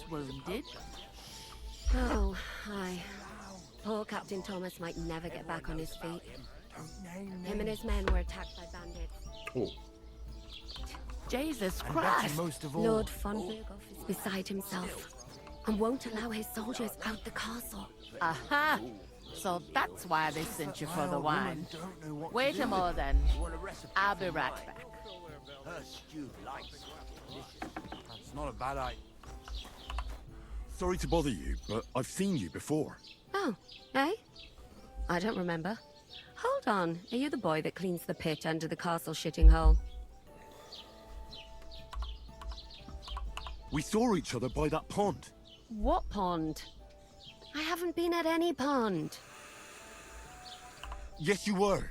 wounded. Oh, hi. Poor Captain Thomas might never get back on his feet. Him and his men were attacked by bandits. Oh, Jesus Christ! Most of all, Lord von Berghoff is beside himself and won't allow his soldiers out the castle. Aha! So that's why they sent you for the wine. Wait a moment then. I'll be right back. That's not a bad idea. sorry to bother you, but I've seen you before. Oh, eh? I don't remember. Hold on, are you the boy that cleans the pit under the castle shitting hole? We saw each other by that pond. What pond? I haven't been at any pond. Yes, you were.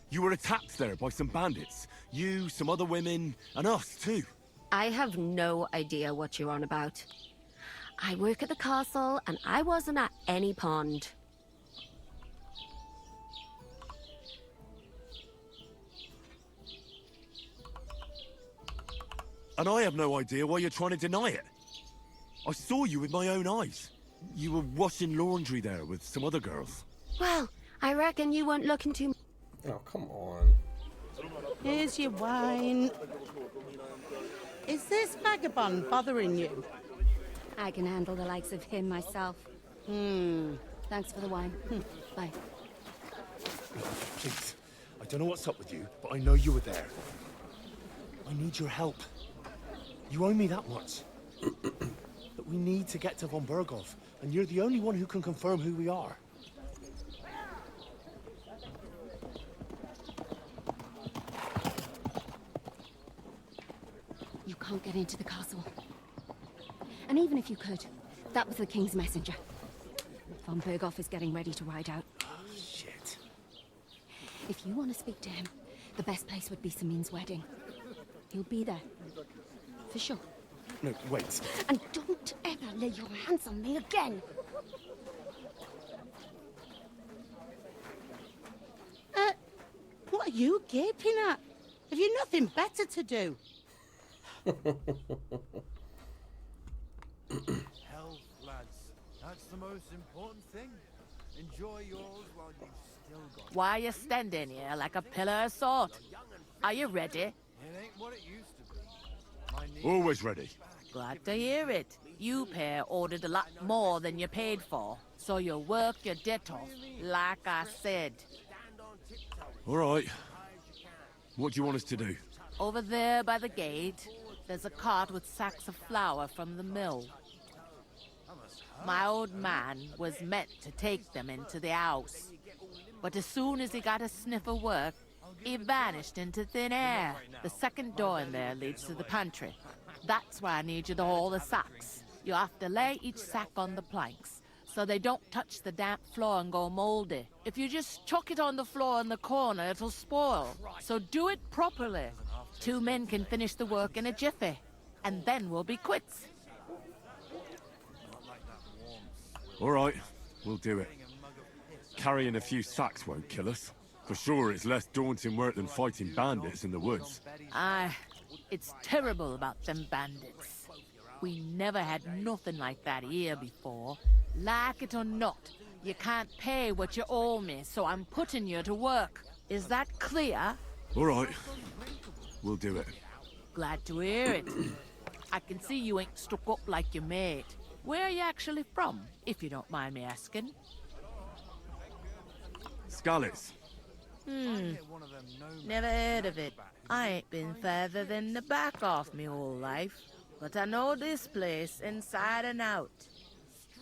You were attacked there by some bandits. You, some other women, and us too. I have no idea what you're on about. I work at the castle, and I wasn't at any pond. And I have no idea why you're trying to deny it. I saw you with my own eyes. You were washing laundry there with some other girls. Well, I reckon you weren't looking too... Oh, come on. Here's your wine. Is this vagabond bothering you? I can handle the likes of him myself. Thanks for the wine. Bye. Please, I don't know what's up with you, but I know you were there. I need your help. You owe me that much. But we need to get to von Berghoff, and you're the only one who can confirm who we are. You can't get into the castle. And even if you could, that was the king's messenger. Von Berghoff is getting ready to ride out. Oh, shit. If you want to speak to him, the best place would be Samin's wedding. He'll be there. For sure. No, wait. And don't ever lay your hands on me again! What are you gaping at? Have you nothing better to do? Health, lads. That's the most important thing. Enjoy yours while you've still got it. Why are you standing here like a pillar of salt? Are you ready? It ain't what it used to be. My knees Always ready. Glad to hear it. You pair ordered a lot more than you paid for, so you work your debt off, like I said. All right. What do you want us to do? Over there by the gate, there's a cart with sacks of flour from the mill. My old man was meant to take them into the house, but as soon as he got a sniff of work, he vanished into thin air. The second door in there leads to the pantry. That's why I need you to haul the sacks. You have to lay each sack on the planks, so they don't touch the damp floor and go moldy. If you just chuck it on the floor in the corner, it'll spoil. So do it properly. 2 men can finish the work in a jiffy, and then we'll be quits. All right, we'll do it. Carrying a few sacks won't kill us. For sure, it's less daunting work than fighting bandits in the woods. Aye, it's terrible about them bandits. We never had nothing like that here before. Like it or not, you can't pay what you owe me, so I'm putting you to work. Is that clear? All right, we'll do it. Glad to hear it. I can see you ain't stuck up like your mate. Where are you actually from, if you don't mind me asking? Scallies. Never heard of it. I ain't been further than the back off me whole life. But I know this place inside and out.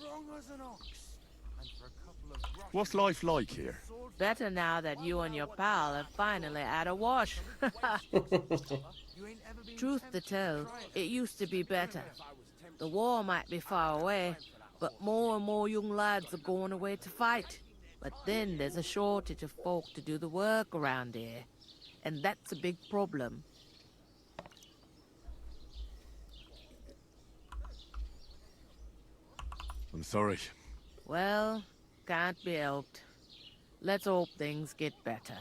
strong as an ox. And for a couple of What's life like here? Better now that you and your pal have finally had a wash. Truth to tell, it used to be better. The war might be far away, but more and more young lads are going away to fight. But then there's a shortage of folk to do the work around here, and that's a big problem. I'm sorry. Well, can't be helped. Let's hope things get better.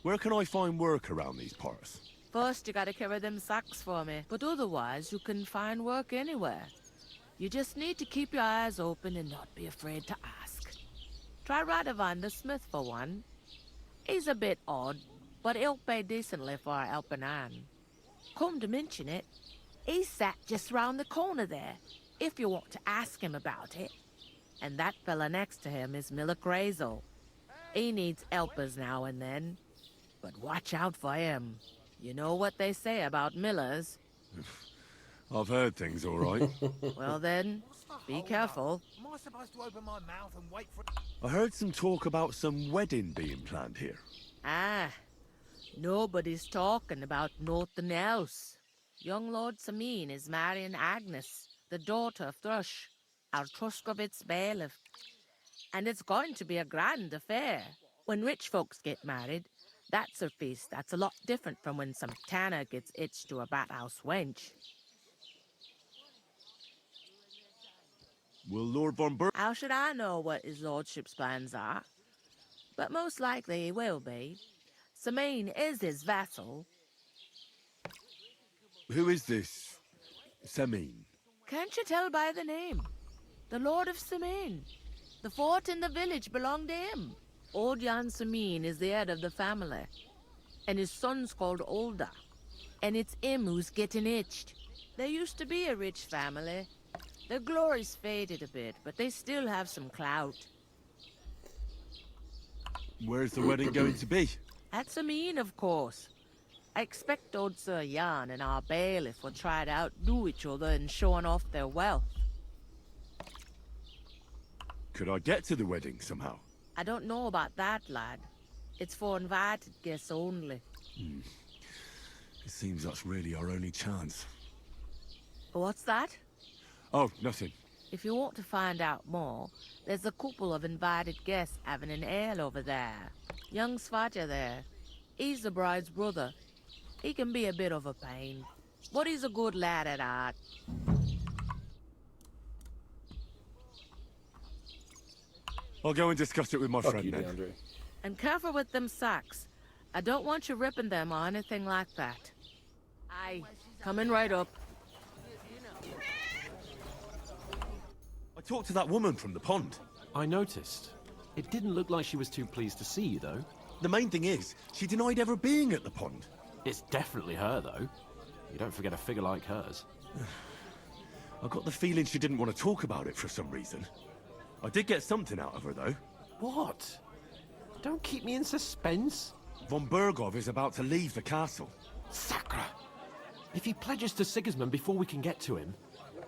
Where can I find work around these parts? First, you gotta carry them sacks for me, but otherwise you can find work anywhere. You just need to keep your eyes open and not be afraid to ask. Try Radovan the smith for one. He's a bit odd, but he'll pay decently for a helping hand. Come to mention it, he's sat just round the corner there, if you want to ask him about it. And that fella next to him is Miller Crazel. He needs helpers now and then, but watch out for him. You know what they say about Millers. I've heard things all right. Well then, be careful. Am I supposed to open my mouth and wait for... I heard some talk about some wedding being planned here. Ah, nobody's talking about nothing else. Young Lord Samin is marrying Agnes, the daughter of Thrush, our Truskovitz bailiff. And it's going to be a grand affair. When rich folks get married, that's a feast that's a lot different from when some tanner gets hitched to a bathouse wench. Will Lord von Ber... How should I know what his lordship's plans are? But most likely he will be. Samin is his vassal. Who is this Semin? Can't you tell by the name? The Lord of Samin. The fort and the village belong to him. Old Jan Samin is the head of the family, and his son's called Olda, and it's him who's getting itched. There used to be a rich family. Their glory's faded a bit, but they still have some clout. Where's the wedding going to be? At Samin, of course. I expect old Sir Jan and our bailiff will try to outdo each other in showing off their wealth. Could I get to the wedding somehow? I don't know about that, lad. It's for invited guests only. It seems that's really our only chance. What's that? Oh, nothing. If you want to find out more, there's a couple of invited guests having an ale over there. Young Svatja there. He's the bride's brother. He can be a bit of a pain, but he's a good lad at heart. I'll go and discuss it with my Fuck friend you, then. DeAndre. And careful with them sacks. I don't want you ripping them or anything like that. Aye, coming right up. I talked to that woman from the pond. I noticed. It didn't look like she was too pleased to see you, though. The main thing is, she denied ever being at the pond. It's definitely her, though. You don't forget a figure like hers. I got the feeling she didn't want to talk about it for some reason. I did get something out of her, though. What? Don't keep me in suspense. Von Bergov is about to leave the castle. Sacre! If he pledges to Sigismund before we can get to him,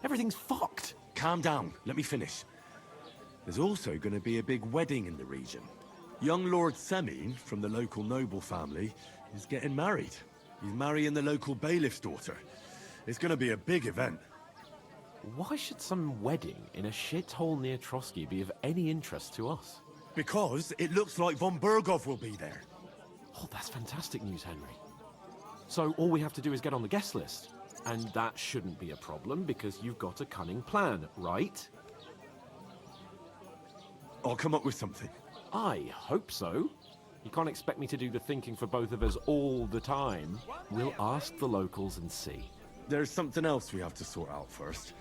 everything's fucked. Calm down, let me finish. There's also going to be a big wedding in the region. Young Lord Semin, from the local noble family, is getting married. He's marrying the local bailiff's daughter. It's going to be a big event. Why should some wedding in a shithole near Trotsky be of any interest to us? Because it looks like Von Bergov will be there. Oh, that's fantastic news, Henry. So all we have to do is get on the guest list. And that shouldn't be a problem because you've got a cunning plan, right? I'll come up with something. I hope so. You can't expect me to do the thinking for both of us all the time. We'll ask the locals and see. There's something else we have to sort out first.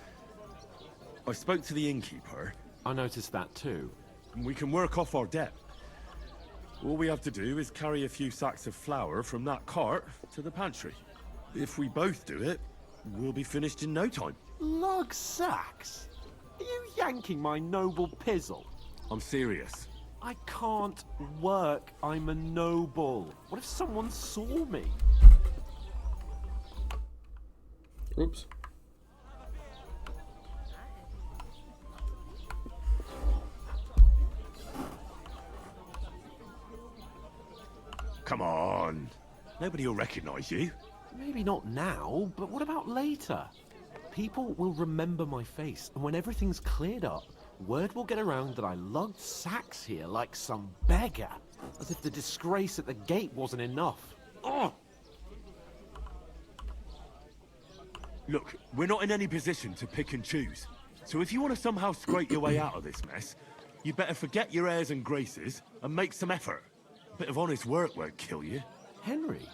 I spoke to the innkeeper. I noticed that too. And we can work off our debt. All we have to do is carry a few sacks of flour from that cart to the pantry. If we both do it, we'll be finished in no time. Lug sacks? Are you yanking my noble pizzle? I'm serious. I can't work. I'm a noble. What if someone saw me? Oops. Come on. Nobody will recognize you. Maybe not now, but what about later? People will remember my face, and when everything's cleared up, word will get around that I lugged sacks here like some beggar. As if the disgrace at the gate wasn't enough. Oh! Look, we're not in any position to pick and choose. So if you want to somehow scrape your way out of this mess, you better forget your airs and graces and make some effort. A bit of honest work won't kill you. Henry,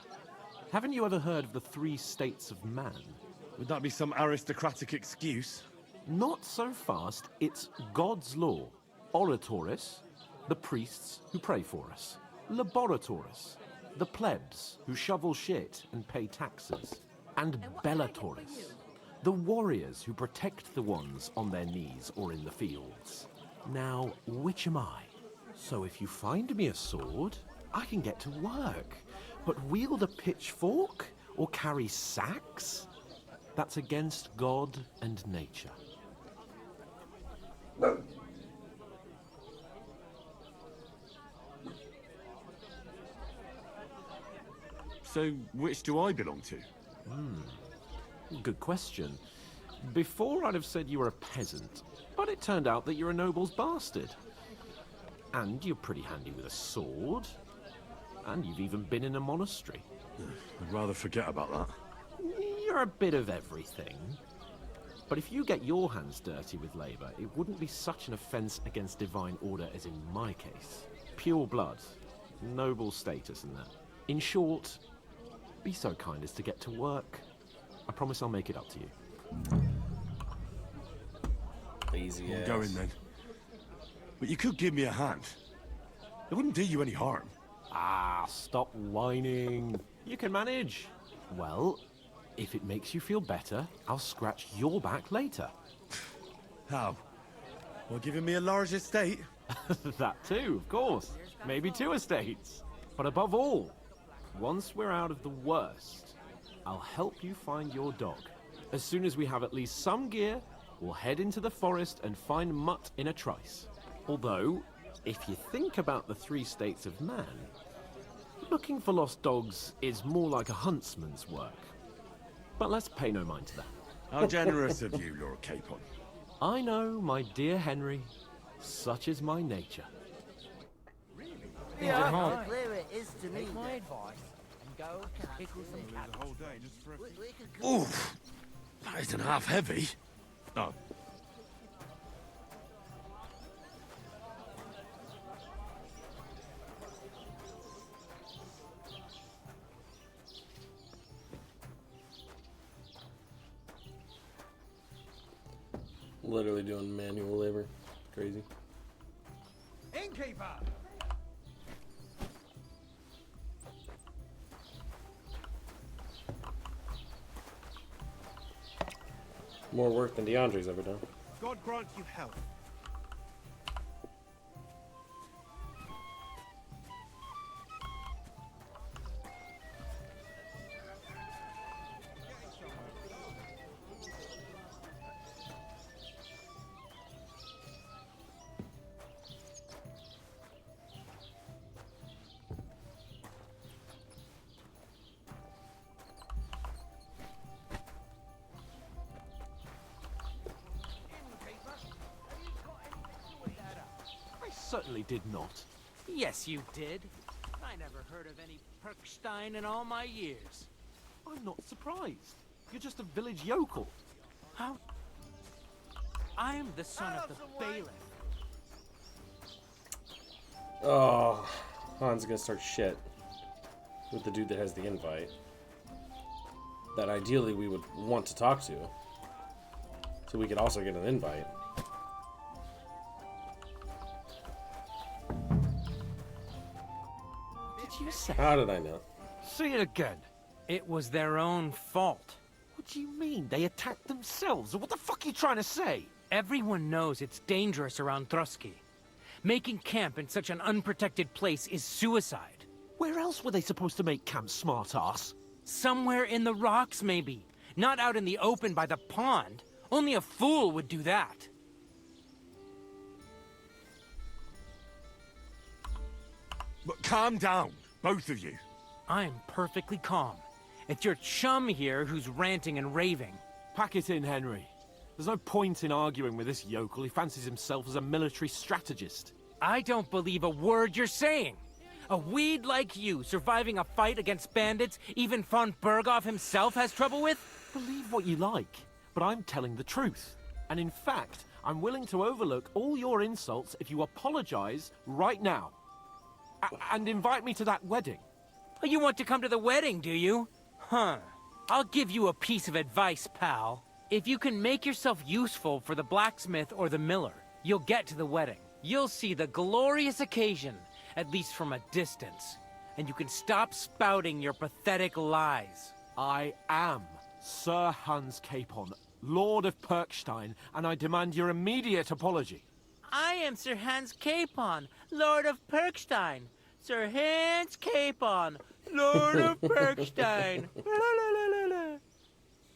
Haven't you ever heard of the 3 states of man? Would that be some aristocratic excuse? Not so fast. It's God's law. Oratoris, the priests who pray for us. Laboratoris, the plebs who shovel shit and pay taxes. And Bellatoris, the warriors who protect the ones on their knees or in the fields. Now, which am I? So if you find me a sword, I can get to work. But wield a pitchfork or carry sacks? That's against God and nature. So, which do I belong to? Good question. Before I'd have said you were a peasant, but it turned out that you're a noble's bastard. And you're pretty handy with a sword. And you've even been in a monastery. I'd rather forget about that. You're a bit of everything. But if you get your hands dirty with labor, it wouldn't be such an offense against divine order as in my case. Pure blood, noble status and that. In short, be so kind as to get to work. I promise I'll make it up to you. Lazy I'm ass. going then. But you could give me a hand. It wouldn't do you any harm. Ah, stop whining. You can manage. Well, if it makes you feel better, I'll scratch your back later. How? Well, giving me a large estate? That too, of course. Maybe 2 estates. But above all, once we're out of the worst, I'll help you find your dog. As soon as we have at least some gear, we'll head into the forest and find Mutt in a trice. Although, if you think about the 3 states of man, looking for lost dogs is more like a huntsman's work. But let's pay no mind to that. How generous of you, Lord Capon. I know, my dear Henry, such is my nature. Yeah, the clearer it is to me. My advice and go pickle some The whole day just for a Oof! That isn't half heavy. Oh. Literally doing manual labor. Crazy. innkeeper. More work than DeAndre's ever done. God grant you health. I certainly did not. Yes, you did. I never heard of any Perkstein in all my years. I'm not surprised. You're just a village yokel. How? I am the son of the bailiff. Oh, Han's gonna start shit with the dude that has the invite. That ideally we would want to talk to. So we could also get an invite. Did you say? How did I know? Say it again. It was their own fault. What do you mean? They attacked themselves? What the fuck are you trying to say? Everyone knows it's dangerous around Trotsky. Making camp in such an unprotected place is suicide. Where else were they supposed to make camp, smart-ass? Somewhere in the rocks, maybe. Not out in the open by the pond. Only a fool would do that. But calm down, both of you. I'm perfectly calm. It's your chum here who's ranting and raving. Pack it in, Henry. There's no point in arguing with this yokel. He fancies himself as a military strategist. I don't believe a word you're saying. A weed like you surviving a fight against bandits even von Berghoff himself has trouble with? Believe what you like, but I'm telling the truth. And in fact, I'm willing to overlook all your insults if you apologize right now. And invite me to that wedding. Oh, you want to come to the wedding, do you? Huh. I'll give you a piece of advice, pal. If you can make yourself useful for the blacksmith or the miller, you'll get to the wedding. You'll see the glorious occasion, at least from a distance. And you can stop spouting your pathetic lies. I am Sir Hans Capon, Lord of Perkstein, and I demand your immediate apology. I am Sir Hans Capon, Lord of Perkstein. Sir Hans Capon, Lord of Perkstein.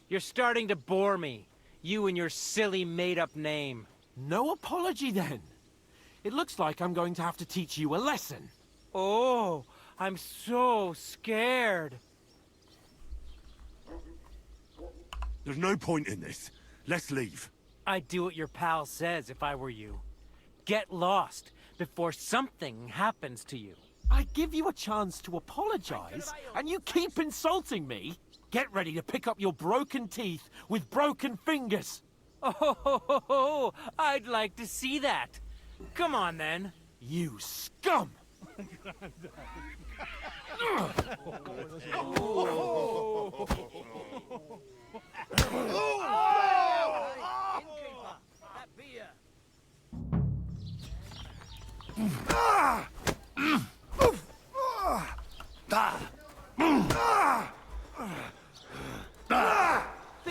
You're starting to bore me. You and your silly made-up name. No apology, then. It looks like I'm going to have to teach you a lesson. Oh, I'm so scared. There's no point in this. Let's leave. I'd do what your pal says if I were you. Get lost before something happens to you. I give you a chance to apologize, and you keep insulting me? Get ready to pick up your broken teeth with broken fingers. Oh, I'd like to see that. Come on, then. You scum! Think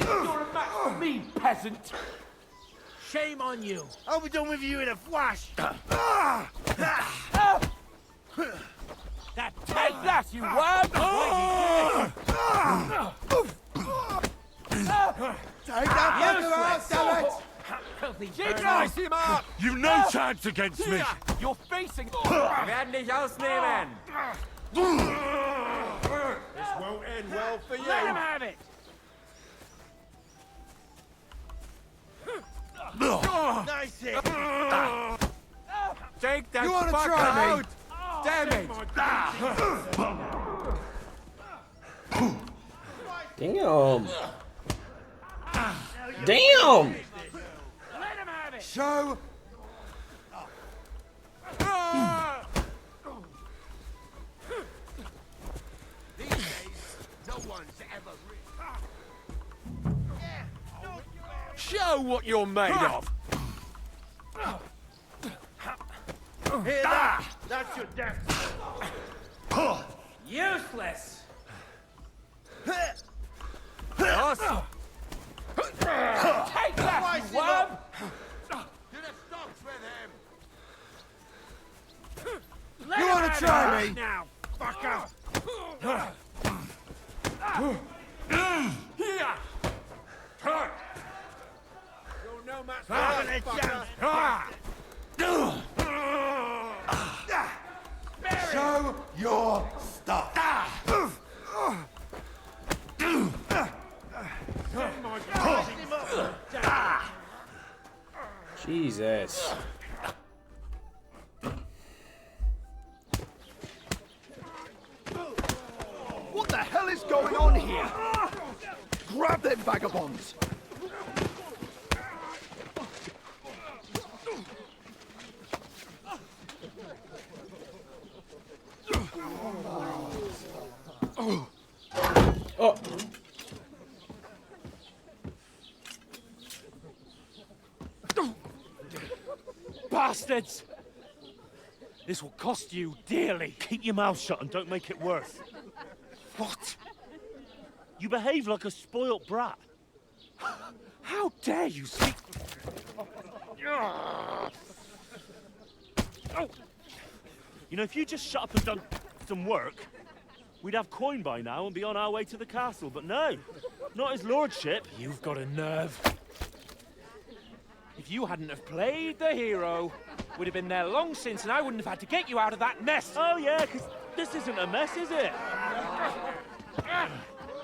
you're a match for me, peasant? Shame on you. I'll be done with you in a flash. Take that, you worm! Take that fucker out, damn it! Nice him up! You've no chance against me! You're facing... Werden dich ausnehmen. This won't end well for you. Let him have it. Nice hit. Take that You wanna fucker try me? out. Damn it. Damn. Damn! Let him have it. Show. These days, no one's ever Show what you're made of! Hear that? That's your death. Useless. Take that, you worm! To the stocks with him. Let You him wanna have try it. me? Now. Fucker. You're no match for this fucker. Show your stuff. Jesus. What the hell is going on here? Grab them vagabonds! Oh. Bastards! This will cost you dearly. Keep your mouth shut and don't make it worse. What? You behave like a spoilt brat. How dare you speak... Oh. You know, if you just shut up and done some work, we'd have coin by now and be on our way to the castle, but no. Not his lordship. You've got a nerve. If you hadn't have played the hero, we'd have been there long since, and I wouldn't have had to get you out of that mess. Oh yeah, because this isn't a mess, is it?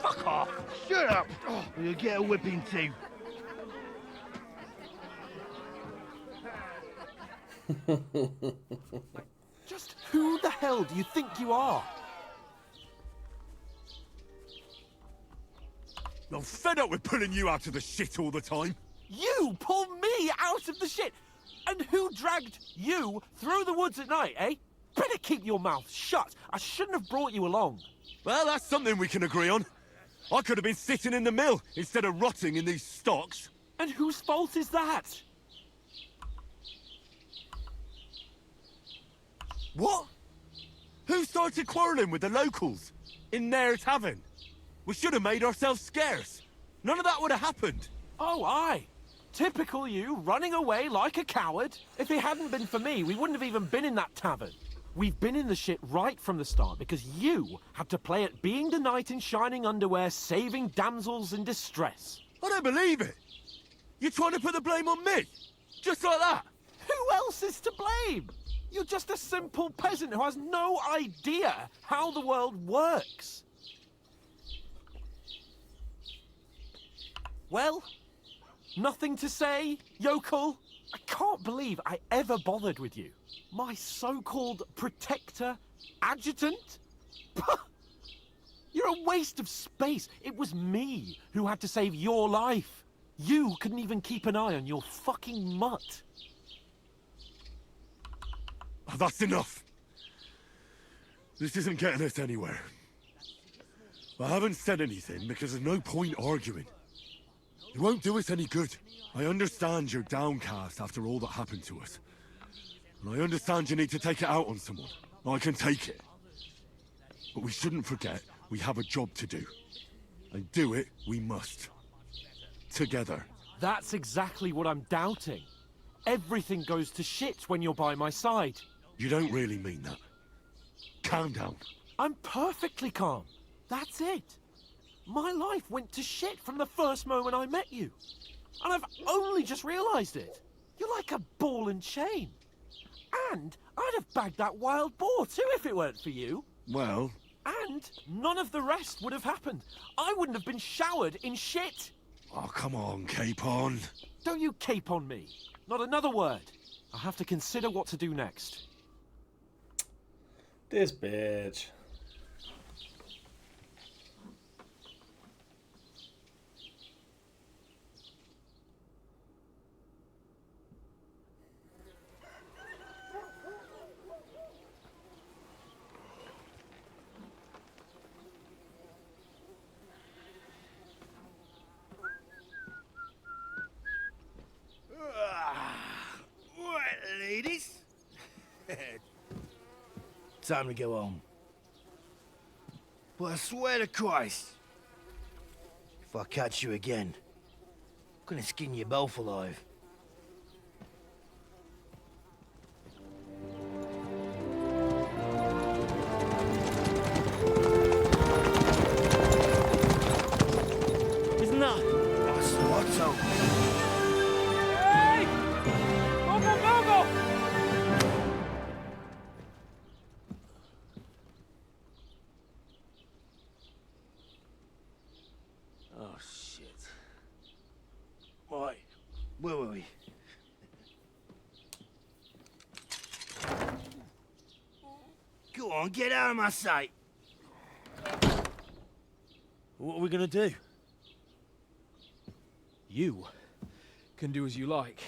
Fuck off. Shut up. Or you'll get a whipping too. Just who the hell do you think you are? I'm fed up with pulling you out of the shit all the time. You pull me out of the shit! And who dragged you through the woods at night, eh? Better keep your mouth shut. I shouldn't have brought you along. Well, that's something we can agree on. I could have been sitting in the mill instead of rotting in these stocks. And whose fault is that? What? Who started quarrelling with the locals in their tavern? We should have made ourselves scarce. None of that would have happened. Oh, aye. Typical you, running away like a coward. If it hadn't been for me, we wouldn't have even been in that tavern. We've been in the shit right from the start because you had to play at being the knight in shining underwear, saving damsels in distress. I don't believe it. You're trying to put the blame on me? Just like that? Who else is to blame? You're just a simple peasant who has no idea how the world works. Well, nothing to say, yokel? I can't believe I ever bothered with you. My so-called protector, adjutant? You're a waste of space. It was me who had to save your life. You couldn't even keep an eye on your fucking mutt. Oh, that's enough. This isn't getting us anywhere. I haven't said anything because there's no point arguing. It won't do us any good. I understand you're downcast after all that happened to us. And I understand you need to take it out on someone. I can take it. But we shouldn't forget we have a job to do. And do it we must. Together. That's exactly what I'm doubting. Everything goes to shit when you're by my side. You don't really mean that. Calm down. I'm perfectly calm. That's it. My life went to shit from the first moment I met you. And I've only just realized it. You're like a ball and chain. And I'd have bagged that wild boar too if it weren't for you. Well... And none of the rest would have happened. I wouldn't have been showered in shit. Oh, come on, Capon. Don't you cape on me. Not another word. I have to consider what to do next. This bitch. Right, ladies. Time to go home. But I swear to Christ, if I catch you again, I'm gonna skin you both alive. Isn't that? That's the motto. Hey! Go! Oh, shit. Right, where were we? Go on, get out of my sight. What are we gonna do? You can do as you like.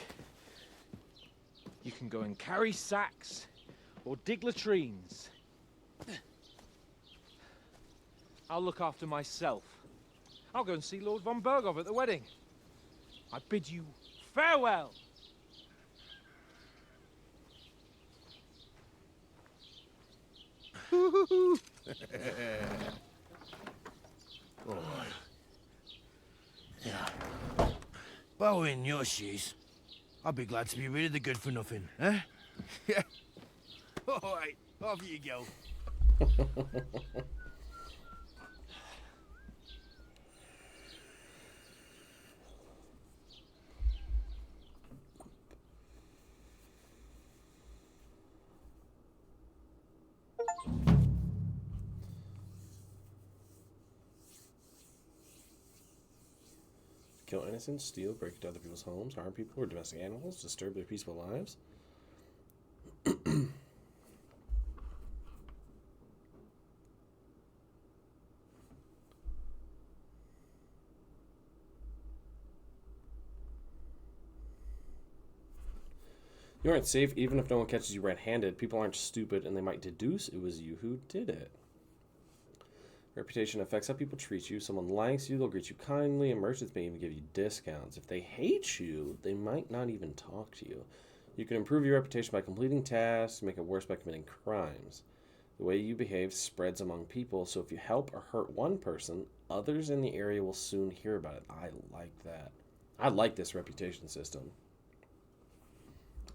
You can go and carry sacks or dig latrines. I'll look after myself. I'll go and see Lord von Bergov at the wedding. I bid you farewell. Yeah. If I were in your shoes, I'd be glad to be rid of the good for nothing, eh? Yeah. All right, off you go. Kill innocents, steal, break into other people's homes, harm people or domestic animals, disturb their peaceful lives. You aren't safe even if no one catches you red-handed. People aren't stupid and they might deduce it was you who did it. Reputation affects how people treat you. Someone likes you, they'll greet you kindly, and merchants may even give you discounts. If they hate you, they might not even talk to you. You can improve your reputation by completing tasks, make it worse by committing crimes. The way you behave spreads among people, so if you help or hurt one person, others in the area will soon hear about it. I like that. I like this reputation system.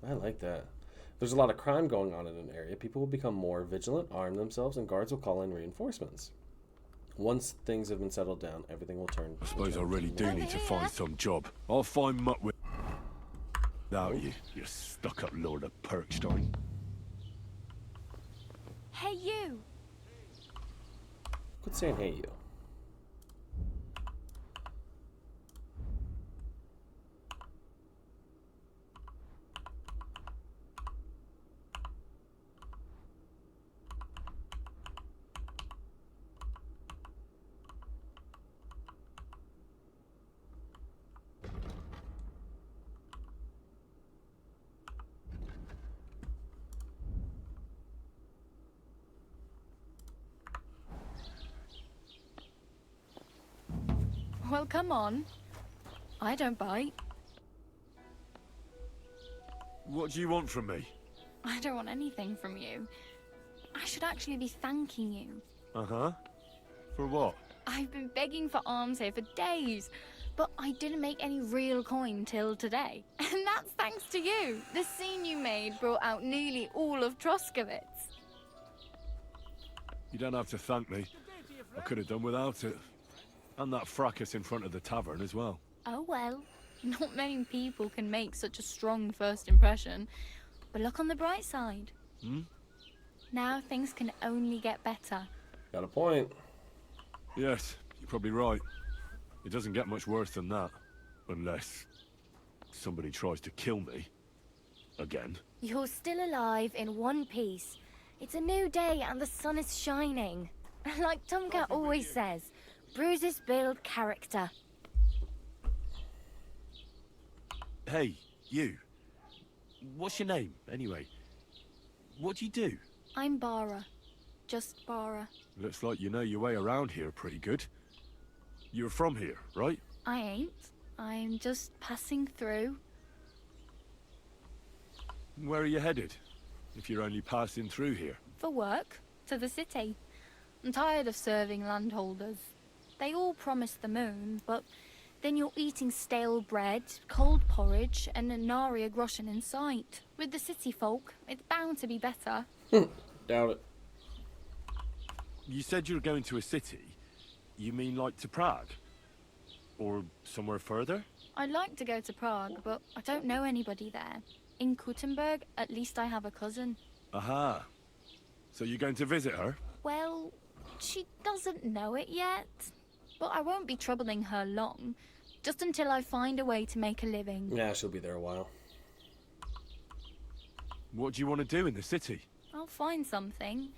I like that. If there's a lot of crime going on in an area, people will become more vigilant, arm themselves, and guards will call in reinforcements. Once things have been settled down, everything will turn. I suppose I really do need to find some job. I'll find muck without you, you stuck-up Lord of Perkstein. Hey, you! Quit saying hey, you. Well, come on. I don't bite. What do you want from me? I don't want anything from you. I should actually be thanking you. Uh-huh. For what? I've been begging for alms here for days, but I didn't make any real coin till today. And that's thanks to you. The scene you made brought out nearly all of Troskowitz. You don't have to thank me. I could have done without it. And that fracas in front of the tavern as well. Oh well, not many people can make such a strong first impression. But look on the bright side. Hmm? Now things can only get better. Got a point. Yes, you're probably right. It doesn't get much worse than that. Unless somebody tries to kill me. Again. You're still alive in one piece. It's a new day and the sun is shining. Like Tomcat always says, bruises build character. Hey, you. What's your name, anyway? What do you do? I'm Bara. Just Bara. Looks like you know your way around here pretty good. You're from here, right? I ain't. I'm just passing through. Where are you headed? If you're only passing through here. For work. To the city. I'm tired of serving landholders. They all promise the moon, but then you're eating stale bread, cold porridge, and a nary groschen in sight. With the city folk, it's bound to be better. Doubt it. You said you were going to a city. You mean like to Prague? Or somewhere further? I'd like to go to Prague, but I don't know anybody there. In Kuttenberg, at least I have a cousin. Aha. So you're going to visit her? Well, she doesn't know it yet. But I won't be troubling her long. Just until I find a way to make a living. Yeah, she'll be there a while. What do you want to do in the city? I'll find something.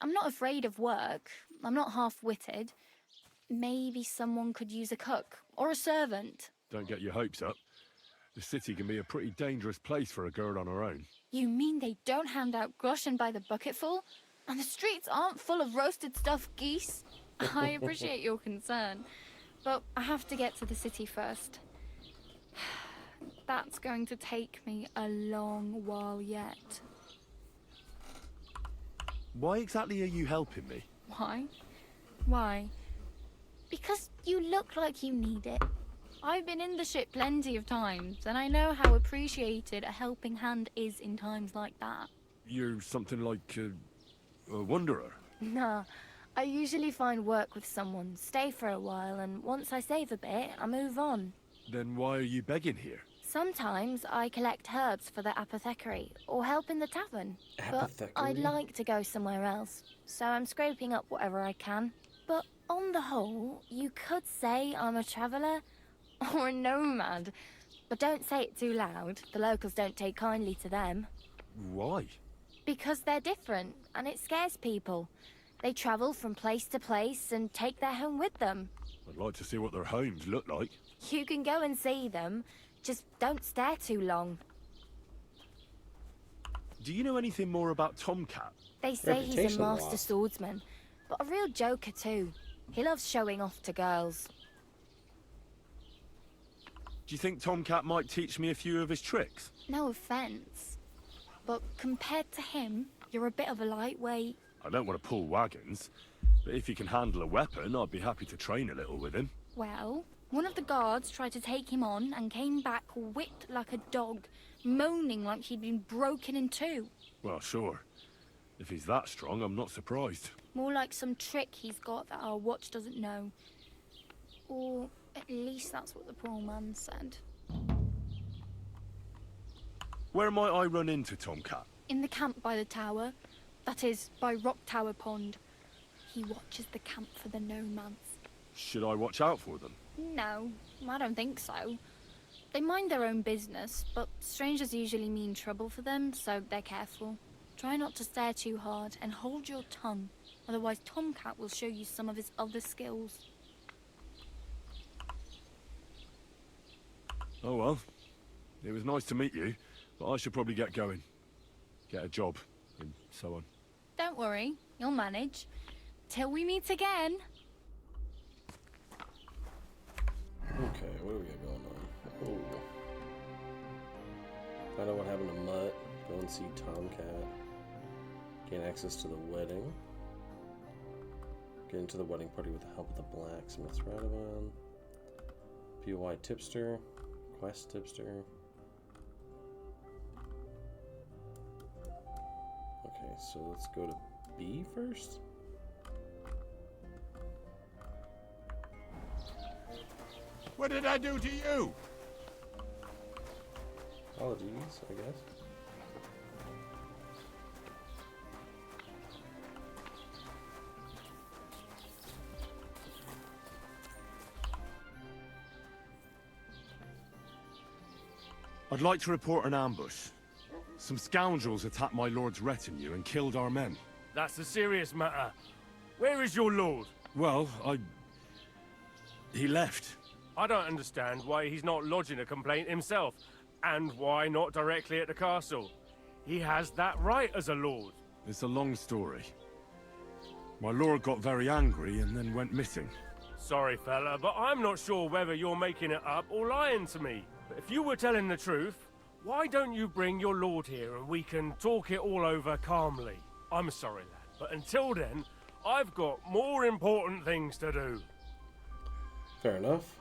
I'm not afraid of work. I'm not half-witted. Maybe someone could use a cook or a servant. Don't get your hopes up. The city can be a pretty dangerous place for a girl on her own. You mean they don't hand out groschen by the bucketful? And the streets aren't full of roasted stuffed geese? I appreciate your concern, but I have to get to the city first. That's going to take me a long while yet. Why exactly are you helping me? Why? Why? Because you look like you need it. I've been in the ship plenty of times, and I know how appreciated a helping hand is in times like that. You're something like a wanderer? Nah. I usually find work with someone, stay for a while, and once I save a bit, I move on. Then why are you begging here? Sometimes I collect herbs for the apothecary, or help in the tavern. Apothecary? But I'd like to go somewhere else, so I'm scraping up whatever I can. But on the whole, you could say I'm a traveller, or a nomad. But don't say it too loud, the locals don't take kindly to them. Why? Because they're different, and it scares people. They travel from place to place and take their home with them. I'd like to see what their homes look like. You can go and see them, just don't stare too long. Do you know anything more about Tomcat? They say he's a Reputation master lost. swordsman. but a real joker too. He loves showing off to girls. Do you think Tomcat might teach me a few of his tricks? No offense, but compared to him, you're a bit of a lightweight. I don't want to pull wagons, but if he can handle a weapon, I'd be happy to train a little with him. Well, one of the guards tried to take him on and came back whipped like a dog, moaning like he'd been broken in two. Well, sure. If he's that strong, I'm not surprised. More like some trick he's got that our watch doesn't know. Or at least that's what the poor man said. Where might I run into Tomcat? In the camp by the tower. That is, by Rock Tower Pond. He watches the camp for the nomads. Should I watch out for them? No, I don't think so. They mind their own business, but strangers usually mean trouble for them, so they're careful. Try not to stare too hard and hold your tongue, otherwise Tomcat will show you some of his other skills. Oh well. It was nice to meet you, but I should probably get going. Get a job, and so on. Don't worry, you'll manage. Till we meet again. Okay, what do we got going on? Oh. Find out what happened to Mutt. Go and see Tomcat. Gain access to the wedding. Get into the wedding party with the help of the blacksmith's Radavan. POI tipster. Quest tipster. Okay, so let's go to B first. What did I do to you? Apologies, I guess. I'd like to report an ambush. Some scoundrels attacked my lord's retinue and killed our men. That's a serious matter. Where is your lord? Well, he left. I don't understand why he's not lodging a complaint himself, and why not directly at the castle. He has that right as a lord. It's a long story. My lord got very angry and then went missing. Sorry, fella, but I'm not sure whether you're making it up or lying to me. But if you were telling the truth, why don't you bring your lord here and we can talk it all over calmly? I'm sorry, lad, but until then, I've got more important things to do. Fair enough.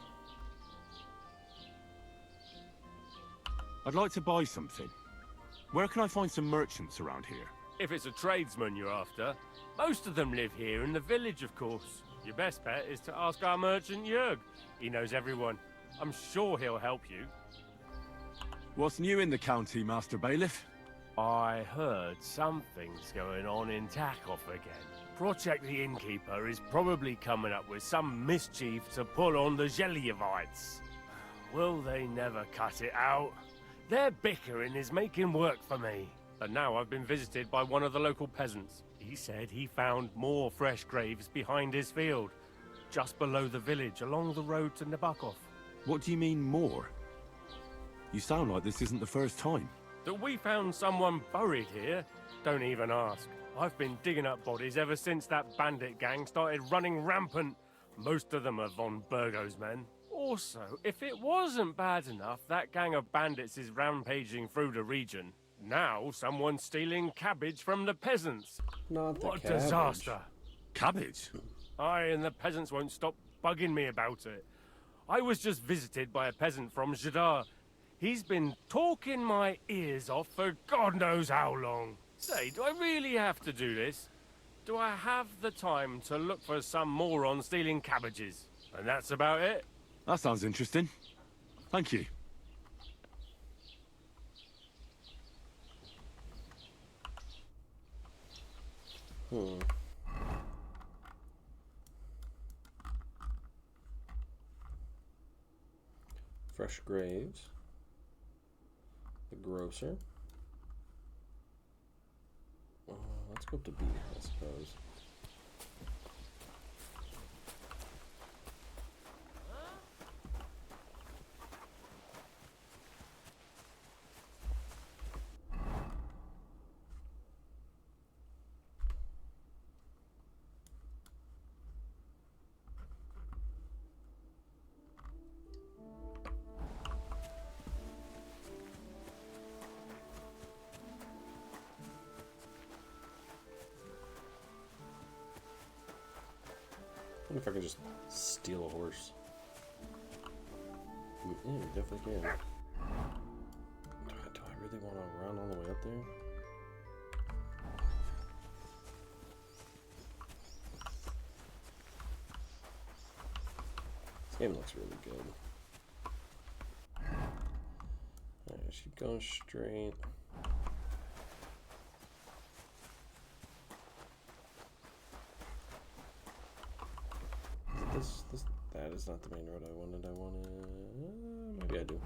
I'd like to buy something. Where can I find some merchants around here? If it's a tradesman you're after, most of them live here in the village, of course. Your best bet is to ask our merchant Jörg. He knows everyone. I'm sure he'll help you. What's new in the county, Master Bailiff? I heard something's going on in Takoff again. Project the Innkeeper is probably coming up with some mischief to pull on the Zelievites. Will they never cut it out? Their bickering is making work for me. And now I've been visited by one of the local peasants. He said he found more fresh graves behind his field, just below the village, along the road to Nabokov. What do you mean, more? You sound like this isn't the first time. That we found someone buried here? Don't even ask. I've been digging up bodies ever since that bandit gang started running rampant. Most of them are von Burgo's men. Also, if it wasn't bad enough, that gang of bandits is rampaging through the region. Now someone's stealing cabbage from the peasants. Not the What cabbage. disaster. Cabbage? Aye, and the peasants won't stop bugging me about it. I was just visited by a peasant from Jadar. He's been talking my ears off for God knows how long. Say, do I really have to do this? Do I have the time to look for some moron stealing cabbages? And that's about it. That sounds interesting. Thank you. Fresh graves. The grocer. Let's go up to B, I suppose. wonder if I can just steal a horse. Yeah, definitely can. God, do I really want to run all the way up there? This game looks really good. Alright, just keep going straight. That is not the main road I wanted. Maybe I do.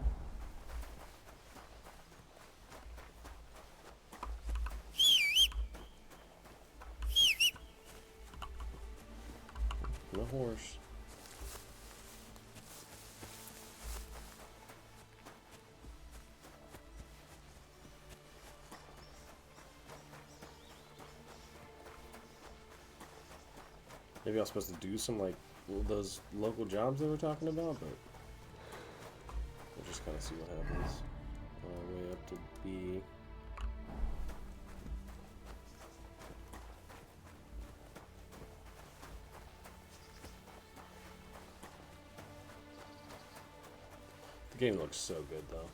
No horse. Maybe I was supposed to do some, like, those local jobs they were talking about, but we'll just kind of see what happens. On our way up to B. The game looks so good, though.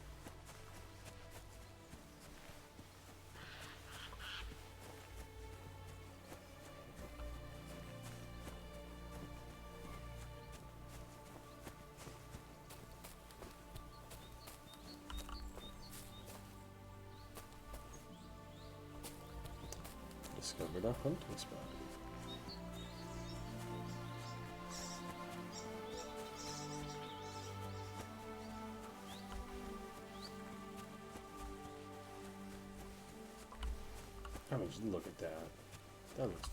Discovered a hunting spot. I mean, just look at that. That looks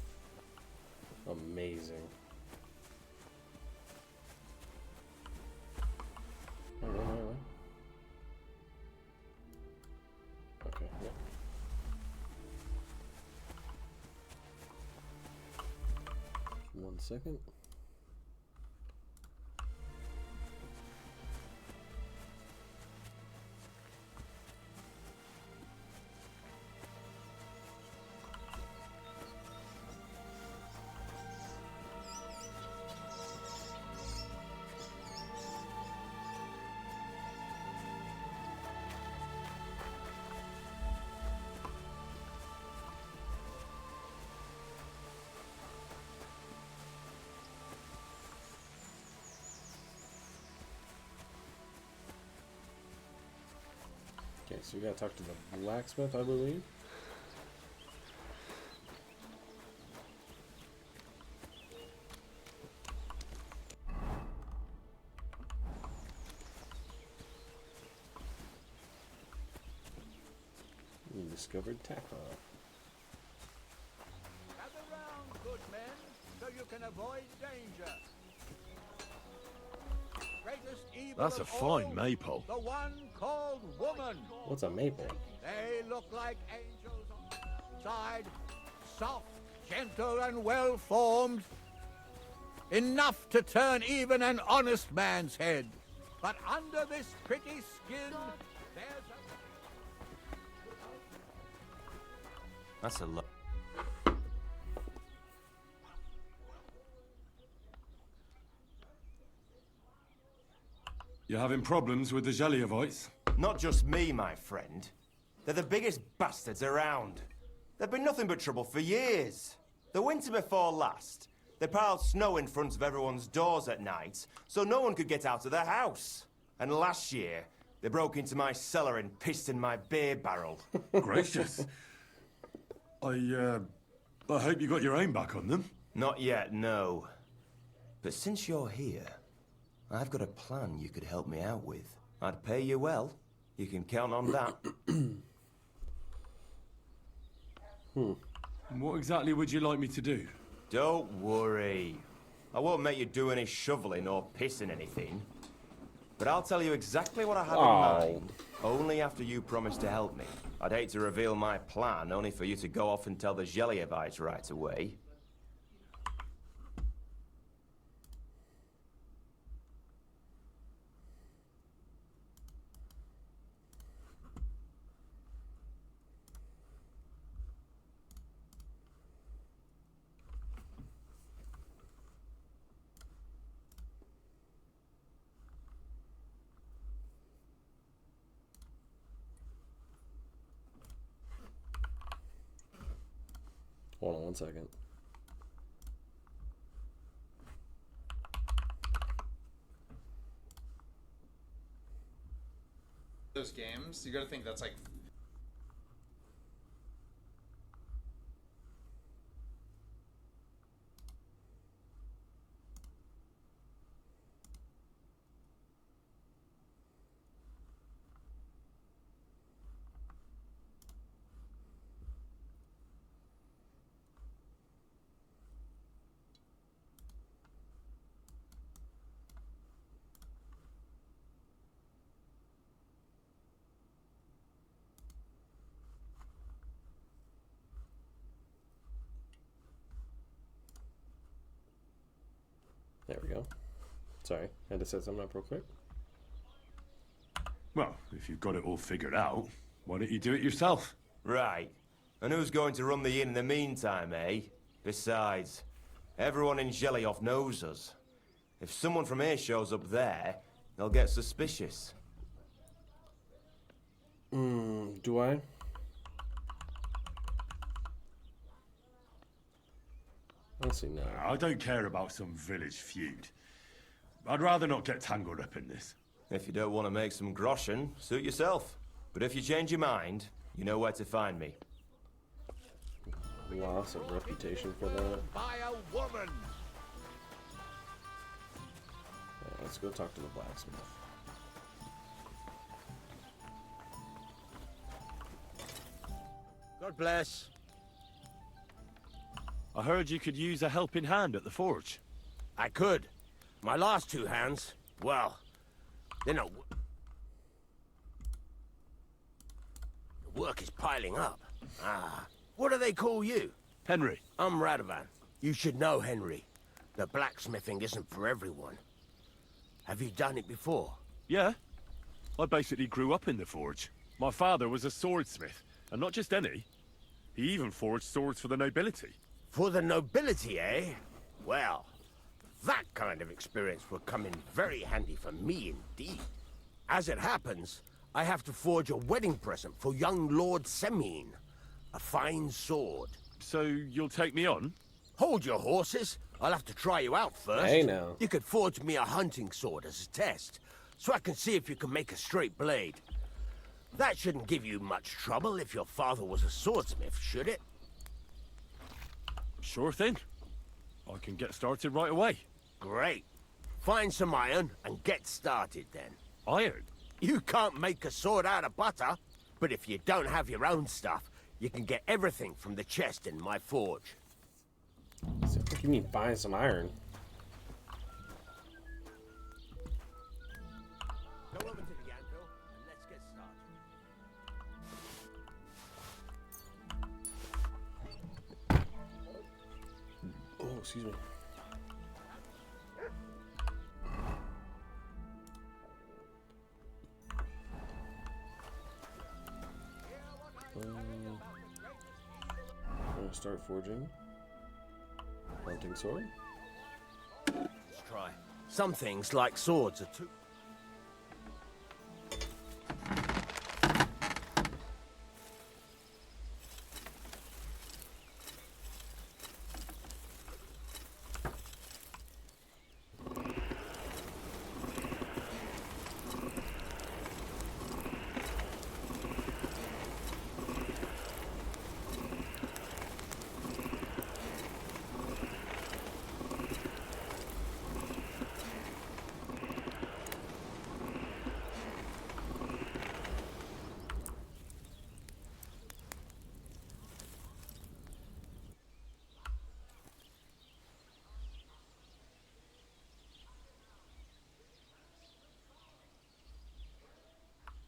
amazing. Wait. Okay, yeah. One second. Okay, so we gotta talk to the blacksmith, I believe. We discovered tackle. Gather round, good men, so you can avoid danger. Greatest evil That's a of all, fine maypole. the one called woman. What's a maple? They look like angels on the side, soft, gentle, and well-formed. Enough to turn even an honest man's head. But under this pretty skin, there's a... That's a lot. You're having problems with the Jelievites? Not just me, my friend. They're the biggest bastards around. They've been nothing but trouble for years. The winter before last, they piled snow in front of everyone's doors at night, so no one could get out of their house. And last year, they broke into my cellar and pissed in my beer barrel. Gracious. I hope you got your aim back on them. Not yet, no. But since you're here, I've got a plan you could help me out with. I'd pay you well. You can count on that. What exactly would you like me to do? Don't worry. I won't make you do any shoveling or pissing anything. But I'll tell you exactly what I have in mind, only after you promise to help me. I'd hate to reveal my plan, only for you to go off and tell the Jelievites right away. Hold on one second. Those games, you gotta think that's like There we go. Sorry, I had to set something up real quick. Well, if you've got it all figured out, why don't you do it yourself? Right. And who's going to run the inn in the meantime, eh? Besides, everyone in Jelioff knows us. If someone from here shows up there, they'll get suspicious. Do I? Honestly, no. I don't care about some village feud. I'd rather not get tangled up in this. If you don't want to make some groschen, suit yourself. But if you change your mind, you know where to find me. Loss of reputation for that. By a woman. Yeah, let's go talk to the blacksmith. God bless. I heard you could use a helping hand at the forge. I could. My last two hands, well, they're not... The work is piling up. What do they call you? Henry. I'm Radovan. You should know, Henry. The blacksmithing isn't for everyone. Have you done it before? Yeah. I basically grew up in the forge. My father was a swordsmith, and not just any. He even forged swords for the nobility. For the nobility, eh? Well, that kind of experience will come in very handy for me indeed. As it happens, I have to forge a wedding present for young Lord Semine. A fine sword. So you'll take me on? Hold your horses. I'll have to try you out first. Hey, now. You could forge me a hunting sword as a test, so I can see if you can make a straight blade. That shouldn't give you much trouble if your father was a swordsmith, should it? Sure thing. I can get started right away. Great. Find some iron and get started then. Iron? You can't make a sword out of butter, but if you don't have your own stuff, you can get everything from the chest in my forge. So what do you mean find some iron? Go over to the anvil and let's get started. Oh, excuse me. I'm gonna start forging. Hunting sword. Let's try. Some things, like swords, are too...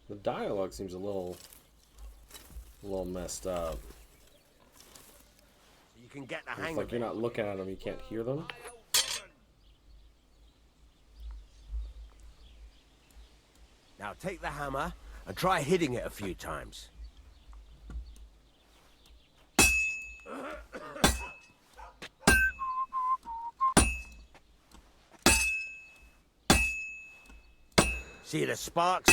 The dialogue seems a little messed up. You can get the It's hang like of you're it. not looking at them, you can't hear them. Now take the hammer and try hitting it a few times. See the sparks?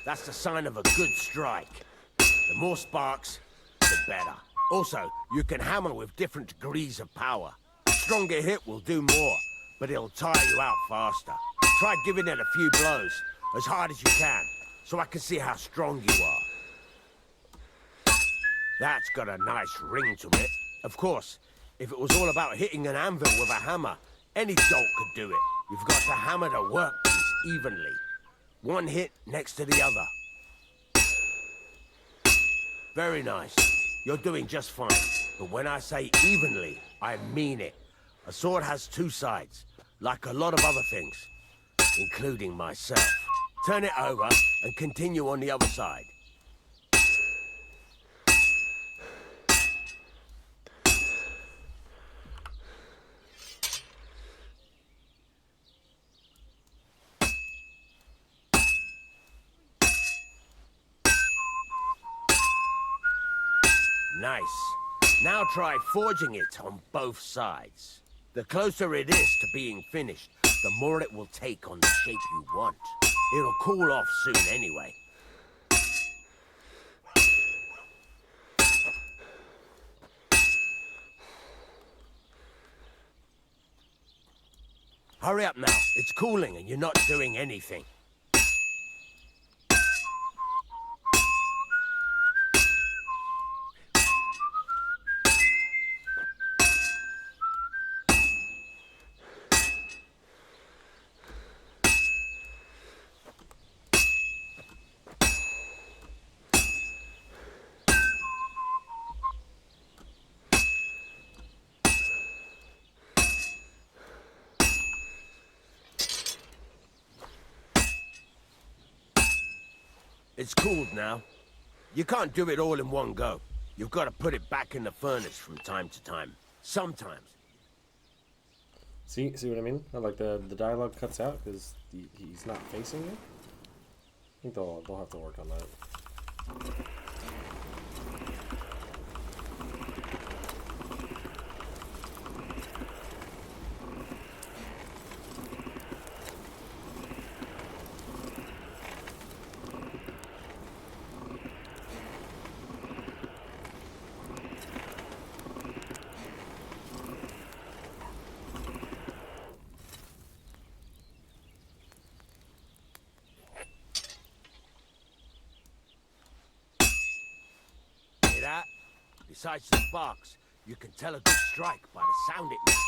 That's the sign of a good strike. The more sparks, the better. Also, you can hammer with different degrees of power. A stronger hit will do more, but it'll tire you out faster. Try giving it a few blows, as hard as you can, so I can see how strong you are. That's got a nice ring to it. Of course, if it was all about hitting an anvil with a hammer, any dolt could do it. You've got to hammer the workpiece evenly. One hit next to the other. Very nice. You're doing just fine. But when I say evenly, I mean it. A sword has two sides, like a lot of other things, including myself. Turn it over and continue on the other side. Nice. Now try forging it on both sides. The closer it is to being finished, the more it will take on the shape you want. It'll cool off soon anyway. Hurry up now. It's cooling and you're not doing anything. It's cooled now. You can't do it all in one go. You've got to put it back in the furnace from time to time. Sometimes. See what I mean? How, like the dialogue cuts out because he's not facing you. I think they'll have to work on that. That. Besides the sparks, you can tell a good strike by the sound it makes.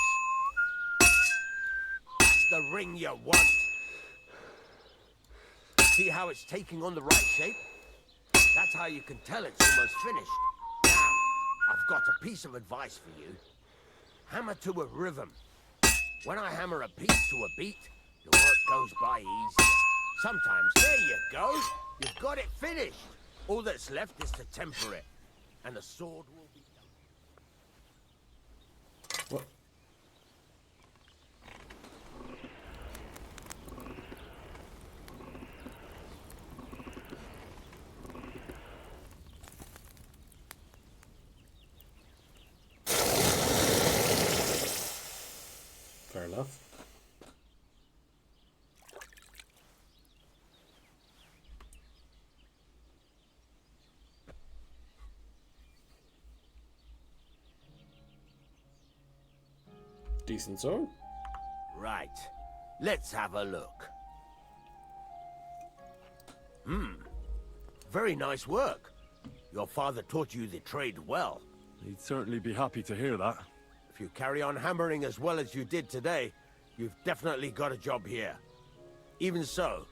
That's the ring you want. See how it's taking on the right shape? That's how you can tell it's almost finished. Now, I've got a piece of advice for you. Hammer to a rhythm. When I hammer a piece to a beat, the work goes by easier. Sometimes, there you go. You've got it finished. All that's left is to temper it. And the sword will be done. What? Fair enough. Decent sword. Right. Let's have a look. Very nice work. Your father taught you the trade well. He'd certainly be happy to hear that. If you carry on hammering as well as you did today, you've definitely got a job here. Even so,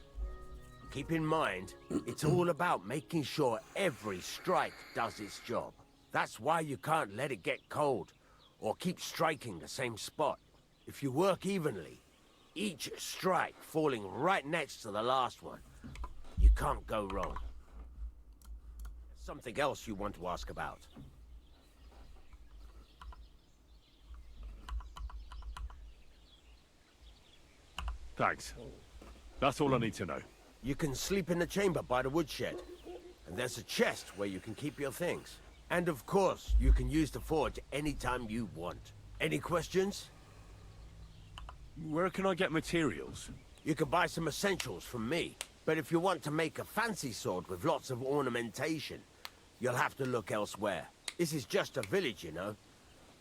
keep in mind, it's all about making sure every strike does its job. That's why you can't let it get cold, or keep striking the same spot. If you work evenly, each strike falling right next to the last one, you can't go wrong. Something else you want to ask about? Thanks. That's all I need to know. You can sleep in the chamber by the woodshed. And there's a chest where you can keep your things. And of course, you can use the forge anytime you want. Any questions? Where can I get materials? You can buy some essentials from me. But if you want to make a fancy sword with lots of ornamentation, you'll have to look elsewhere. This is just a village, you know.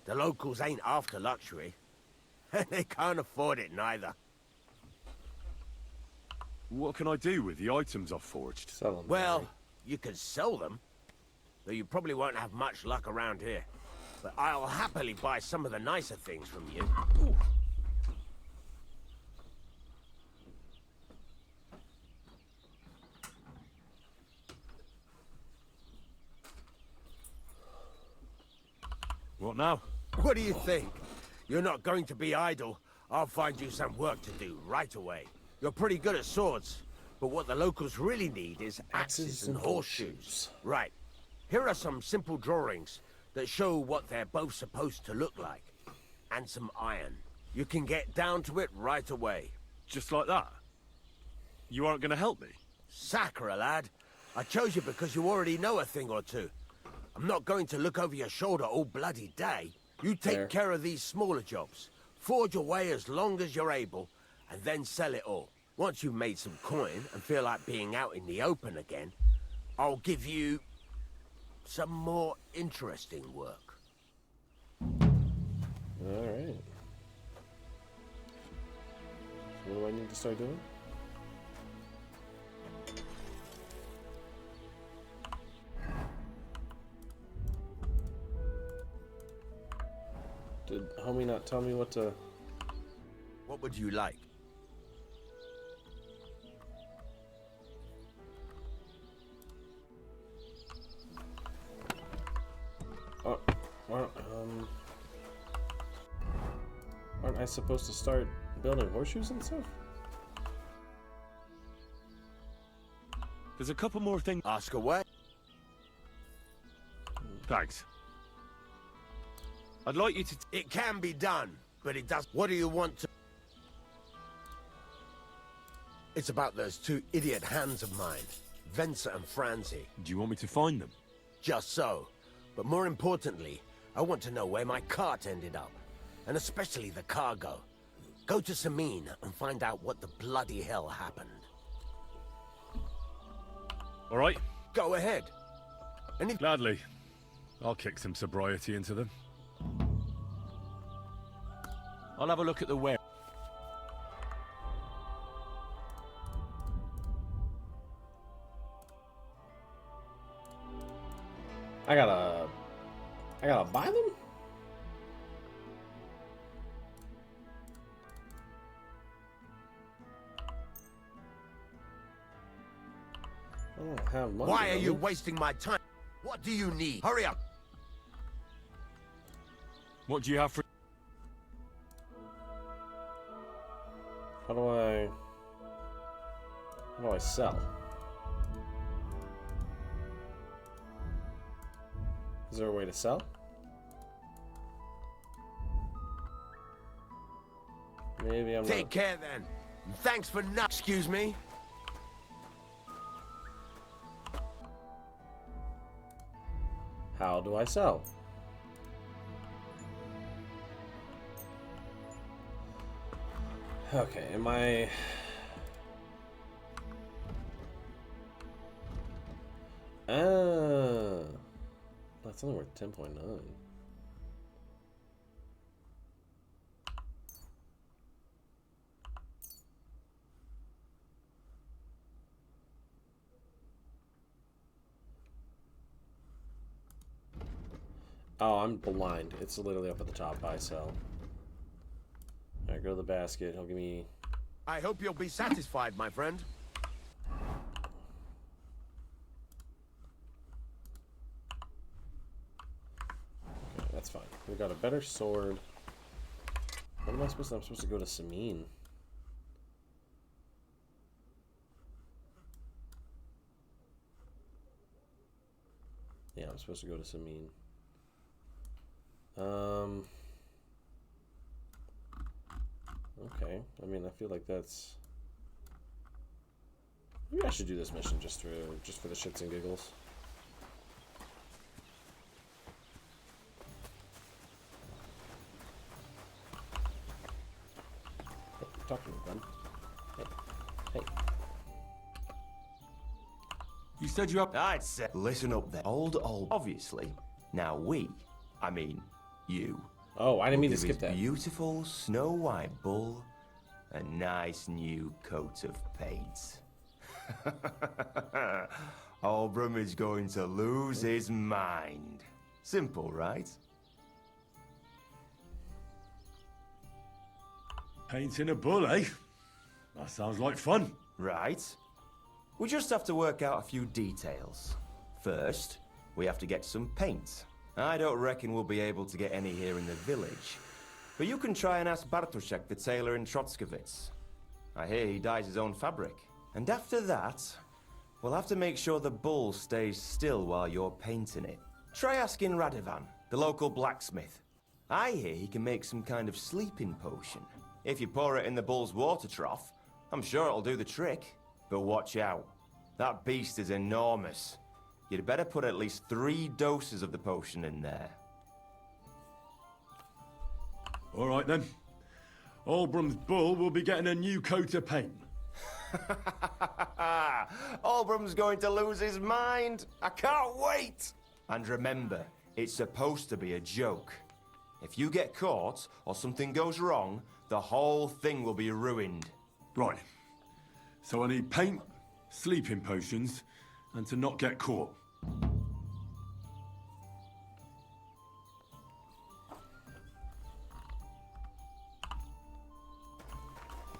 The locals ain't after luxury. They can't afford it neither. What can I do with the items I've forged? Sell them. Well, you can sell them, though you probably won't have much luck around here. But I'll happily buy some of the nicer things from you. Ooh. What now? What do you think? You're not going to be idle. I'll find you some work to do right away. You're pretty good at swords, but what the locals really need is axes and horseshoes. Right. Here are some simple drawings that show what they're both supposed to look like. And some iron. You can get down to it right away. Just like that? You aren't going to help me? Sacre, lad. I chose you because you already know a thing or two. I'm not going to look over your shoulder all bloody day. You take care of these smaller jobs. Forge away as long as you're able, and then sell it all. Once you've made some coin and feel like being out in the open again, I'll give you some more interesting work. Alright. So what do I need to start doing? Did homie not tell me what to... What would you like? Aren't I supposed to start building horseshoes and stuff? There's a couple more things. Ask away. Thanks. I'd like you to... It can be done, but it does... What do you want to... It's about those two idiot hands of mine, Venser and Franzi. Do you want me to find them? Just so. But more importantly, I want to know where my cart ended up. And especially the cargo. Go to Samin and find out what the bloody hell happened. All right. Go ahead. And Gladly. I'll kick some sobriety into them. I'll have a look at the ware. I gotta buy them? I don't have money. Why are you wasting my time? What do you need? Hurry up. What do you have for... How do I sell? Is there a way to sell? Maybe I'm Take care then. Thanks for not. Excuse me. How do I sell? Okay, am I... That's only worth 10.9. Oh, I'm blind. It's literally up at the top. Buy, sell. Alright, go to the basket. He'll give me... I hope you'll be satisfied, my friend. Okay, that's fine. We got a better sword. What am I supposed to... I'm supposed to go to Samin. Yeah, I'm supposed to go to Samin. Okay. I mean, I feel like that's... Maybe I should do this mission just for the shits and giggles. Hey, talk to me, Ben. Hey. Hey. You said you up... I'd say... Listen up there. Obviously, Now I mean you. Oh, I didn't mean to will skip give that. his beautiful snow white bull a nice new coat of paint. Albrum is going to lose his mind. Simple, right? Painting a bull, eh? That sounds like fun. Right. We just have to work out a few details. First, we have to get some paint. I don't reckon we'll be able to get any here in the village. But you can try and ask Bartoszek, the tailor in Trotskovitz. I hear he dyes his own fabric. And after that, we'll have to make sure the bull stays still while you're painting it. Try asking Radovan, the local blacksmith. I hear he can make some kind of sleeping potion. If you pour it in the bull's water trough, I'm sure it'll do the trick. But watch out. That beast is enormous. You'd better put at least 3 doses of the potion in there. All right, then. Albrum's bull will be getting a new coat of paint. Albrum's going to lose his mind. I can't wait. And remember, it's supposed to be a joke. If you get caught or something goes wrong, the whole thing will be ruined. Right. So I need paint, sleeping potions, and to not get caught.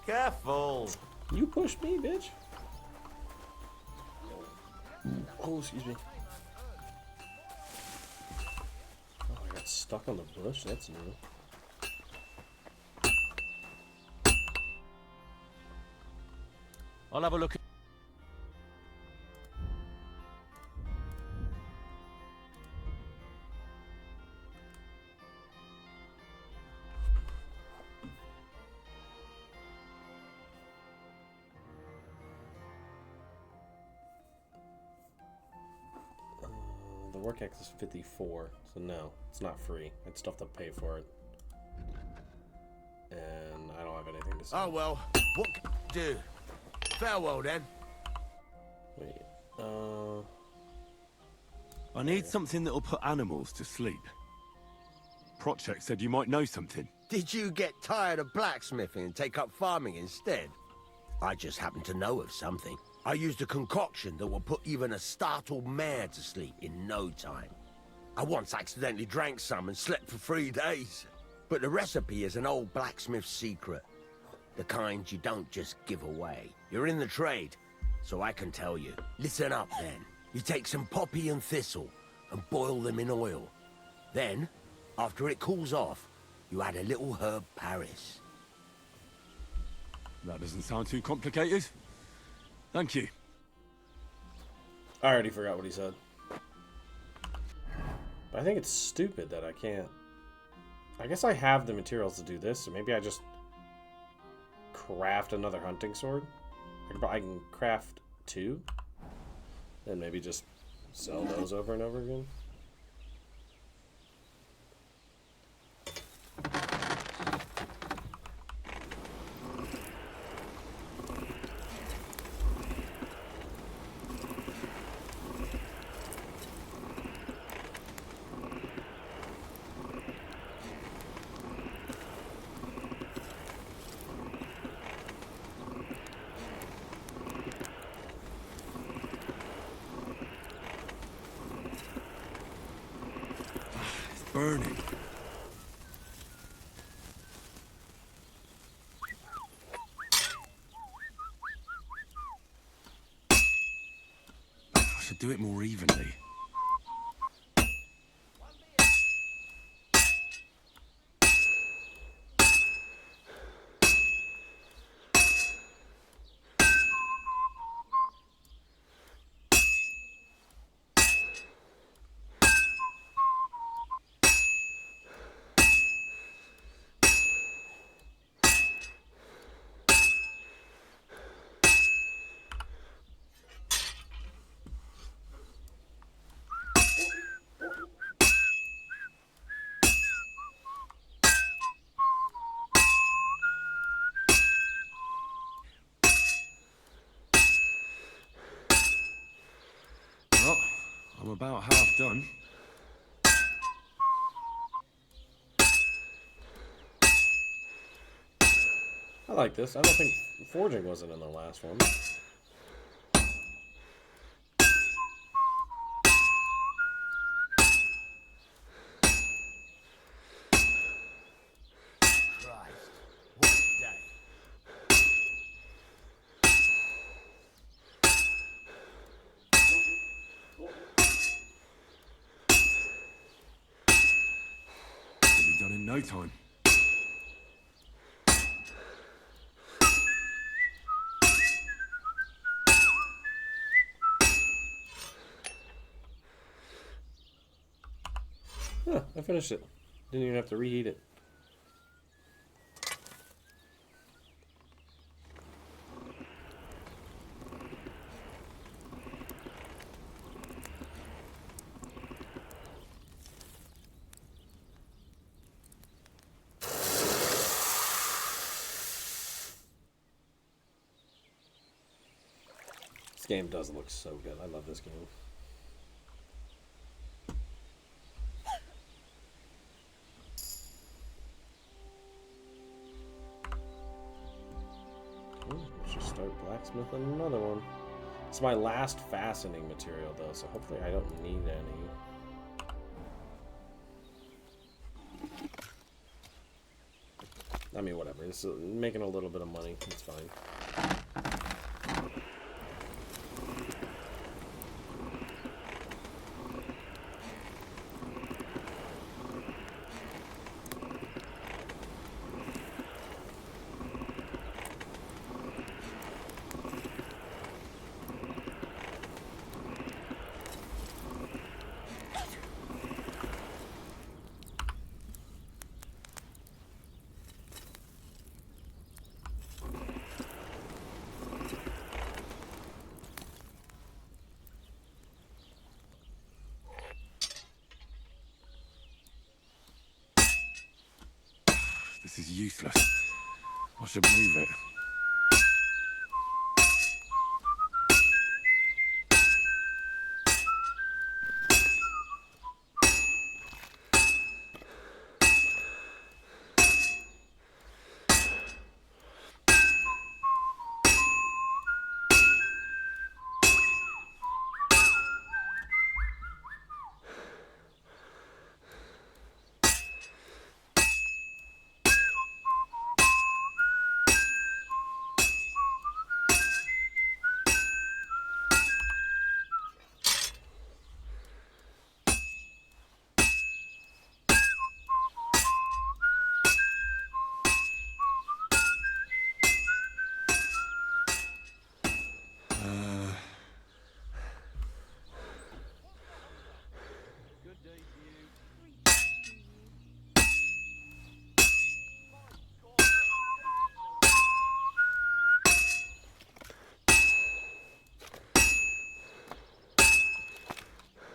Careful. You pushed me, bitch. Oh, excuse me. Oh, I got stuck on the bush. That's new. I'll have a look. The work X is 54, so no, it's not free. I'd still have to pay for it. And I don't have anything to say. Oh well, what can I do? Farewell then. Wait, I need something that'll put animals to sleep. Prochek said you might know something. Did you get tired of blacksmithing and take up farming instead? I just happen to know of something. I used a concoction that will put even a startled mare to sleep in no time. I once accidentally drank some and slept for 3 days. But the recipe is an old blacksmith's secret. The kind you don't just give away. You're in the trade, so I can tell you. Listen up then. You take some poppy and thistle and boil them in oil. Then, after it cools off, you add a little herb Paris. That doesn't sound too complicated. Thank you. I already forgot what he said. But I think it's stupid that I can't. I guess I have the materials to do this, so maybe I just craft another hunting sword. I can craft 2, and maybe just sell those over and over again. Burning. I should do it more evenly. Well, I'm about half done. like this. I don't think forging wasn't in the last one. Christ, what a day. It'll be done in no time. Huh, I finished it. Didn't even have to reheat it. This game does look so good. I love this game. Let's just start blacksmithing another one. It's my last fastening material though, so hopefully I don't need any. I mean, whatever. It's making a little bit of money. It's fine. This is useless. I should move it.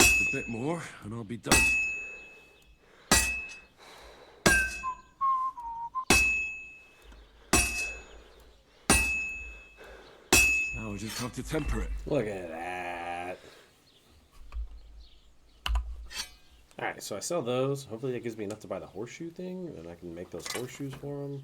A bit more, and I'll be done. Now I just have to temper it. Look at that. Alright, so I sell those. Hopefully that gives me enough to buy the horseshoe thing, and I can make those horseshoes for them.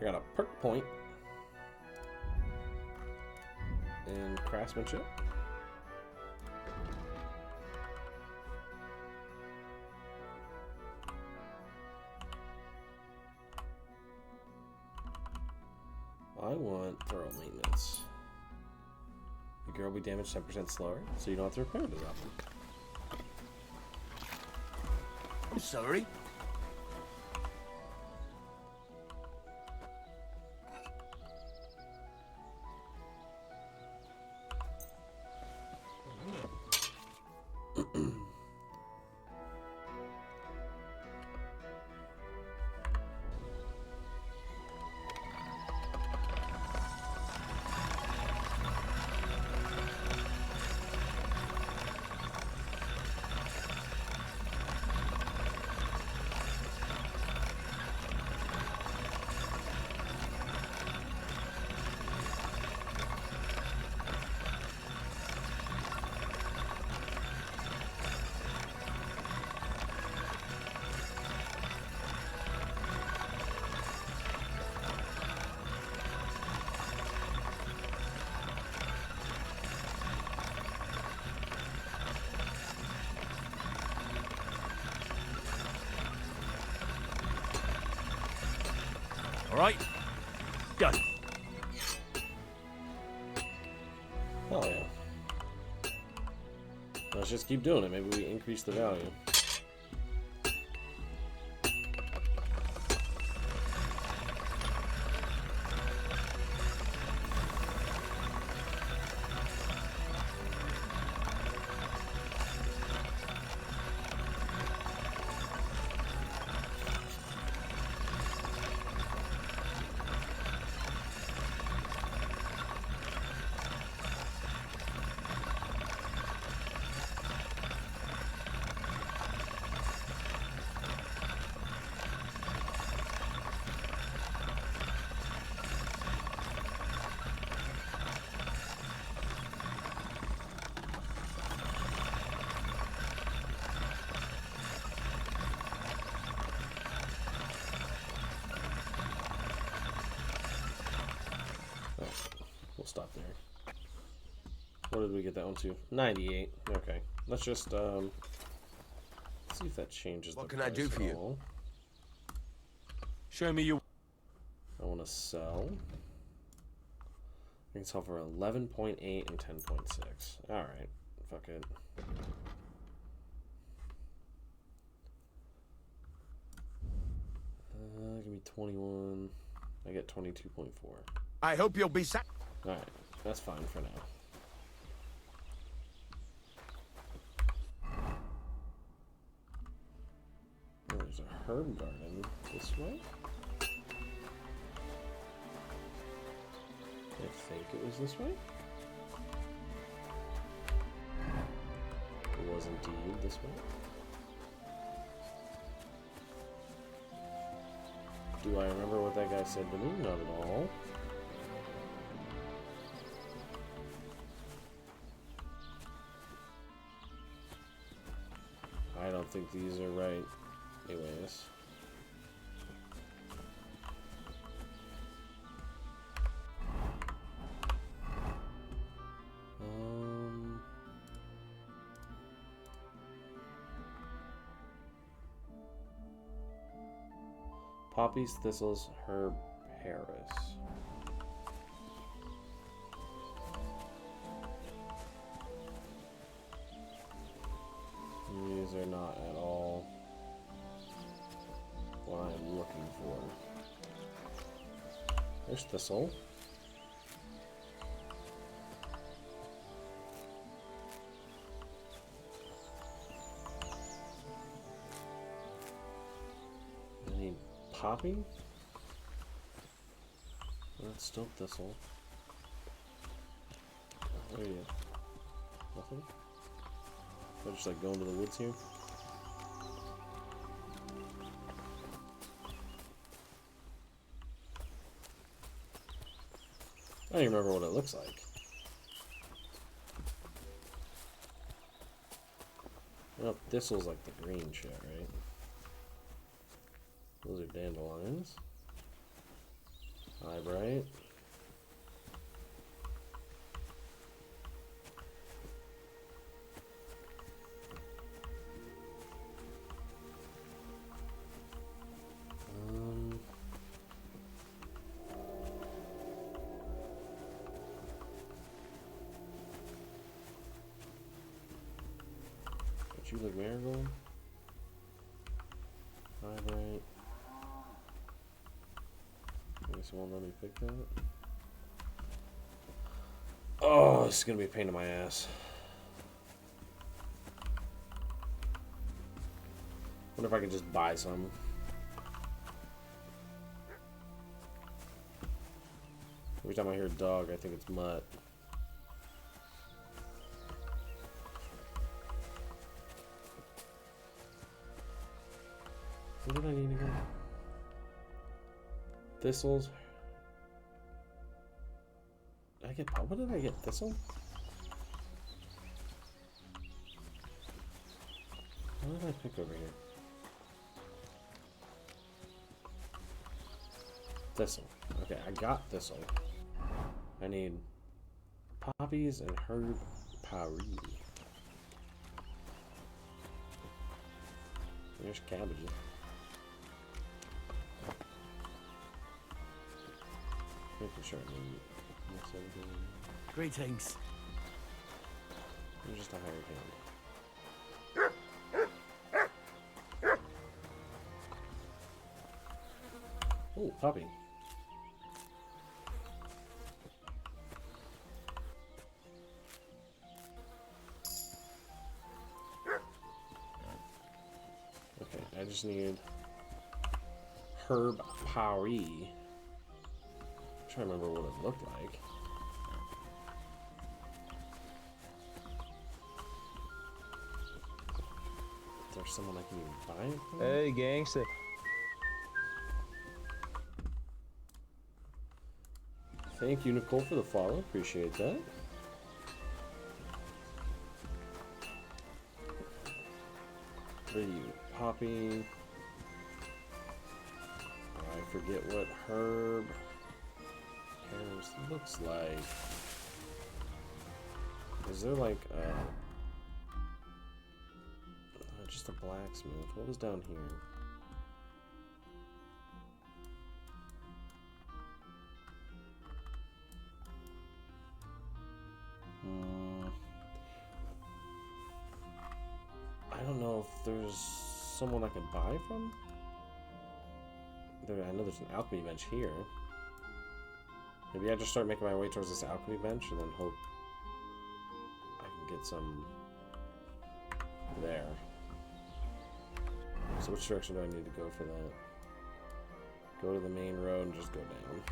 I got a perk point in craftsmanship. I want thorough maintenance. The gear will be damaged 10% slower, so you don't have to repair it as often. I'm sorry. right? Go. Oh yeah. Let's just keep doing it. Maybe we increase the value. We'll stop there. What did we get that one to? 98. Okay. Let's just see if that changes What the can I do price for at you? all. Show me your... I want to sell. I can sell for 11.8 and 10.6. Alright. Fuck it. Give me 21. I get 22.4. I hope you'll be Alright. That's fine for now. Oh, there's a herb garden this way. I think it was this way. It was indeed this way. Do I remember what that guy said to me? Not at all. I don't think these are right. Anyways. Poppies, thistles, herb, Paris. These are not at all what I'm looking for. There's thistle. I need poppy. That's still thistle. What are you? Nothing? I just like go into the woods here. I don't even remember what it looks like. Well, thistle's like the green shit, right? Those are dandelions. Eyebright. You like marigold? Eyebright. I guess it won't let me pick that. Oh, this is gonna be a pain in my ass. Wonder if I can just buy some. Every time I hear a dog, I think it's Mutt. What did I need again? Thistles. Did I get what did I get? Thistle? What did I pick over here? Thistle. Okay, I got thistle. I need poppies and herb Paris. There's cabbages. Making sure I didn't miss anything. Greetings. You're just a hired hand. Oh, puppy. Okay, I just need herb Paris. I'm trying to remember what it looked like. Is there someone I can even buy it from? Hey, gangster. Thank you, Nicole, for the follow. Appreciate that. What are you? Poppy. I forget what herb Paris looks like. Is there like just a blacksmith? What was down here? I don't know if there's someone I can buy from. I know there's an alchemy bench here. Maybe I just start making my way towards this alchemy bench and then hope I can get some there. So which direction do I need to go for that? Go to the main road and just go down.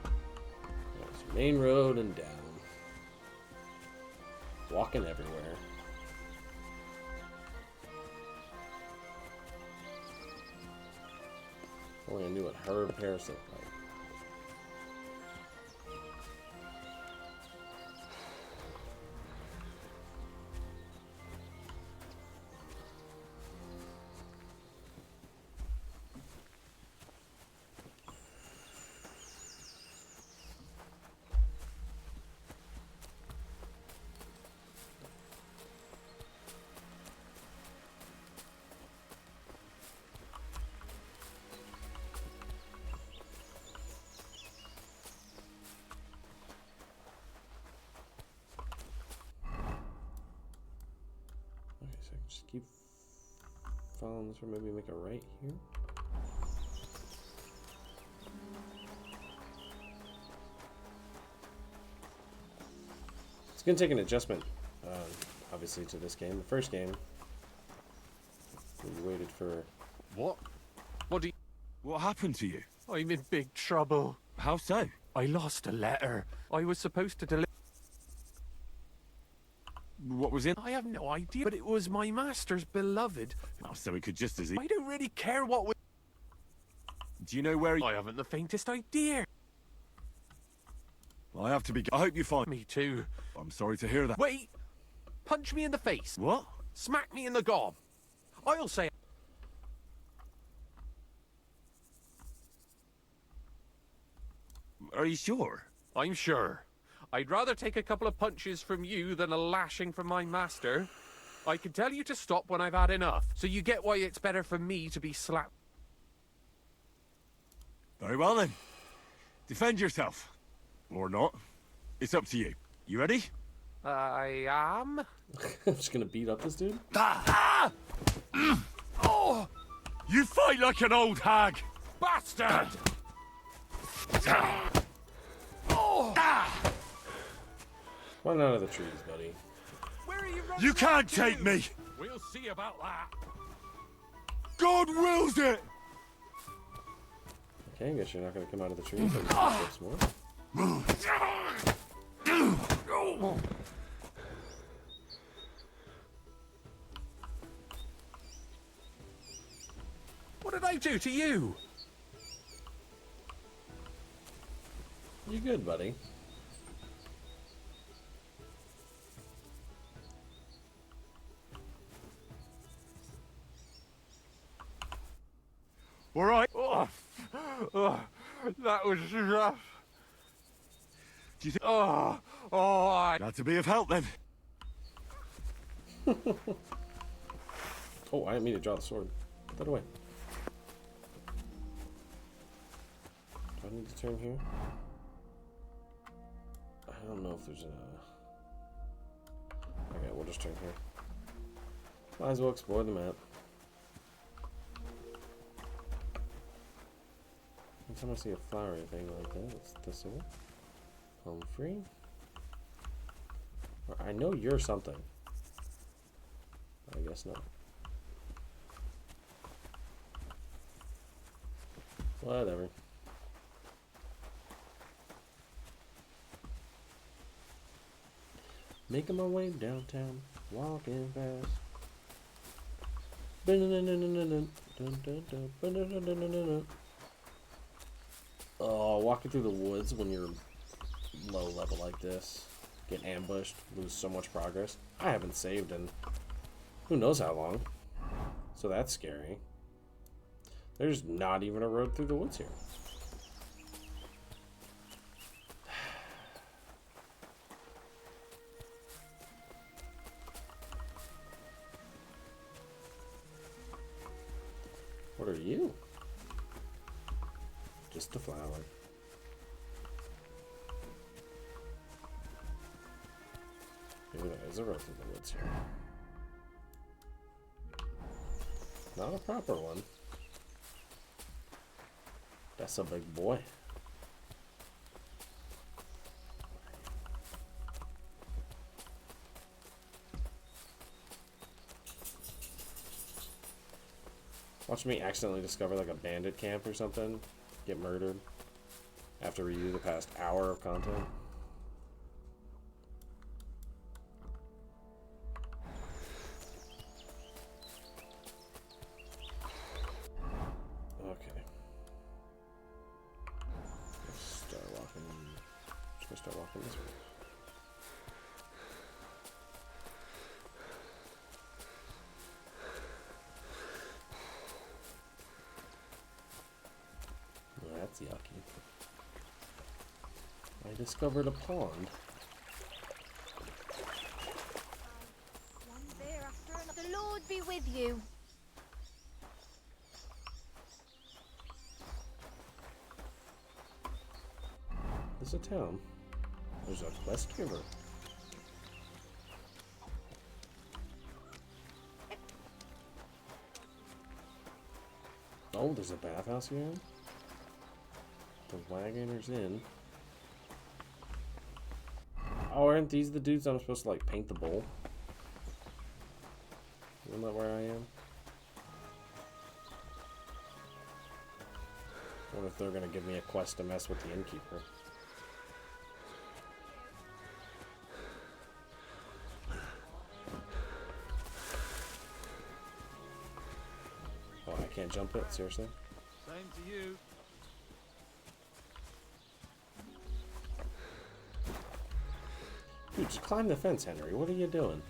Yeah, so main road and down. Walking everywhere. If only I knew what herb Paris looked like. So I can just keep following this, or maybe make a right here. It's gonna take an adjustment, obviously, to this game. The first game, we waited for. What? What happened to you? I'm in big trouble. How so? I lost a letter. I was supposed to deliver. What was in? I have no idea, but it was my master's beloved. Oh, so it could just as easily. I don't really care what. Do you know where? I haven't the faintest idea. I have to be. I hope you find. Me too. I'm sorry to hear that. Wait! Punch me in the face. What? Smack me in the gob. I'll say. Are you sure? I'm sure. I'd rather take a couple of punches from you than a lashing from my master. I can tell you to stop when I've had enough, so you get why it's better for me to be slapped. Very well then. Defend yourself. Or not. It's up to you. You ready? I am. I'm just gonna beat up this dude. Ah! Oh! You fight like an old hag! Bastard! Oh! Run out of the trees, buddy. Where are you running? You can't take me! We'll see about that. God wills it! Okay, I guess you're not gonna come out of the trees. Once more. What did I do to you? You good, buddy? All right. Oh, that was rough. Do you think? Glad to be of help then. Oh, I didn't mean to draw the sword. Put that away. Do I need to turn here? I don't know if there's a... Okay, we'll just turn here. Might as well explore the map. Anytime I see a flowery thing like that, it's thistle. Home free. I know you're something. I guess not. Whatever. Making my way downtown, walking fast. Oh, walking through the woods when you're low level like this, get ambushed, lose so much progress. I haven't saved in who knows how long, so that's scary. There's not even a road through the woods here. What are you? Just a flower. Maybe there is a road through the woods here. Not a proper one. That's a big boy. Watch me accidentally discover like a bandit camp or something. Get murdered. After redo the past hour of content. Okay. Let's start walking. Just gonna start walking this way. That's yucky. I discovered a pond. One beer after another. The Lord be with you. This is a town. There's a quest giver. Oh, there's a bathhouse here. The Wagoner's Inn. Oh, aren't these the dudes I'm supposed to like paint the bowl? Isn't that where I am? I wonder if they're gonna give me a quest to mess with the innkeeper. Oh, I can't jump it? Seriously? Same to you. Dude, just climb the fence, Henry. What are you doing?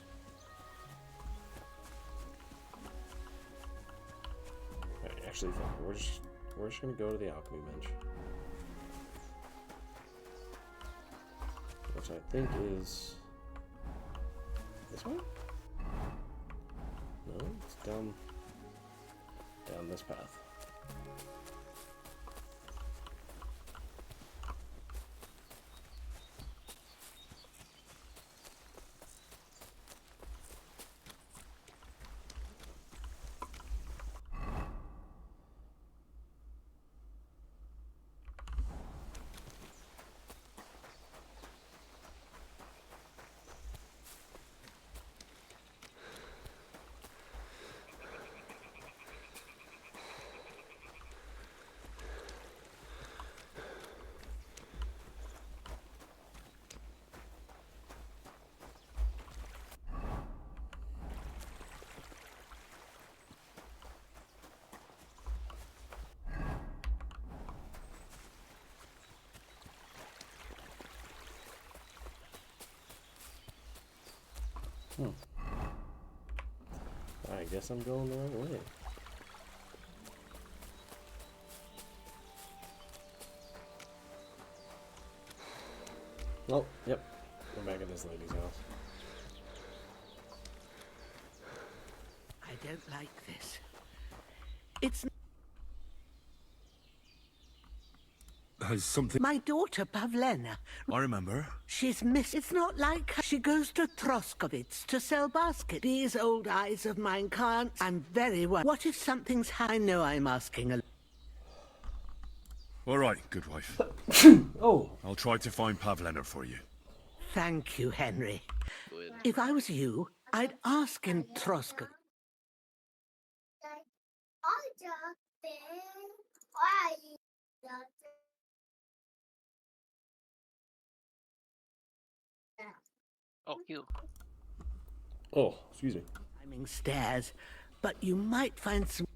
Right, actually, fine. We're just gonna go to the alchemy bench, which I think is this way. No, it's down this path. I guess I'm going the right way. Oh, yep. We're back at this lady's house. I don't like this. It's... Has something... My daughter, Pavlena. I remember. She's miss. It's not like her. She goes to Troskovitz to sell baskets. These old eyes of mine can't. I'm very well. What if something's... I know I'm asking a... All right, good wife. Oh. I'll try to find Pavlena for you. Thank you, Henry. If I was you, I'd ask in Troskov. Oh, you. Oh, excuse me. Climbing stairs, but you might find some...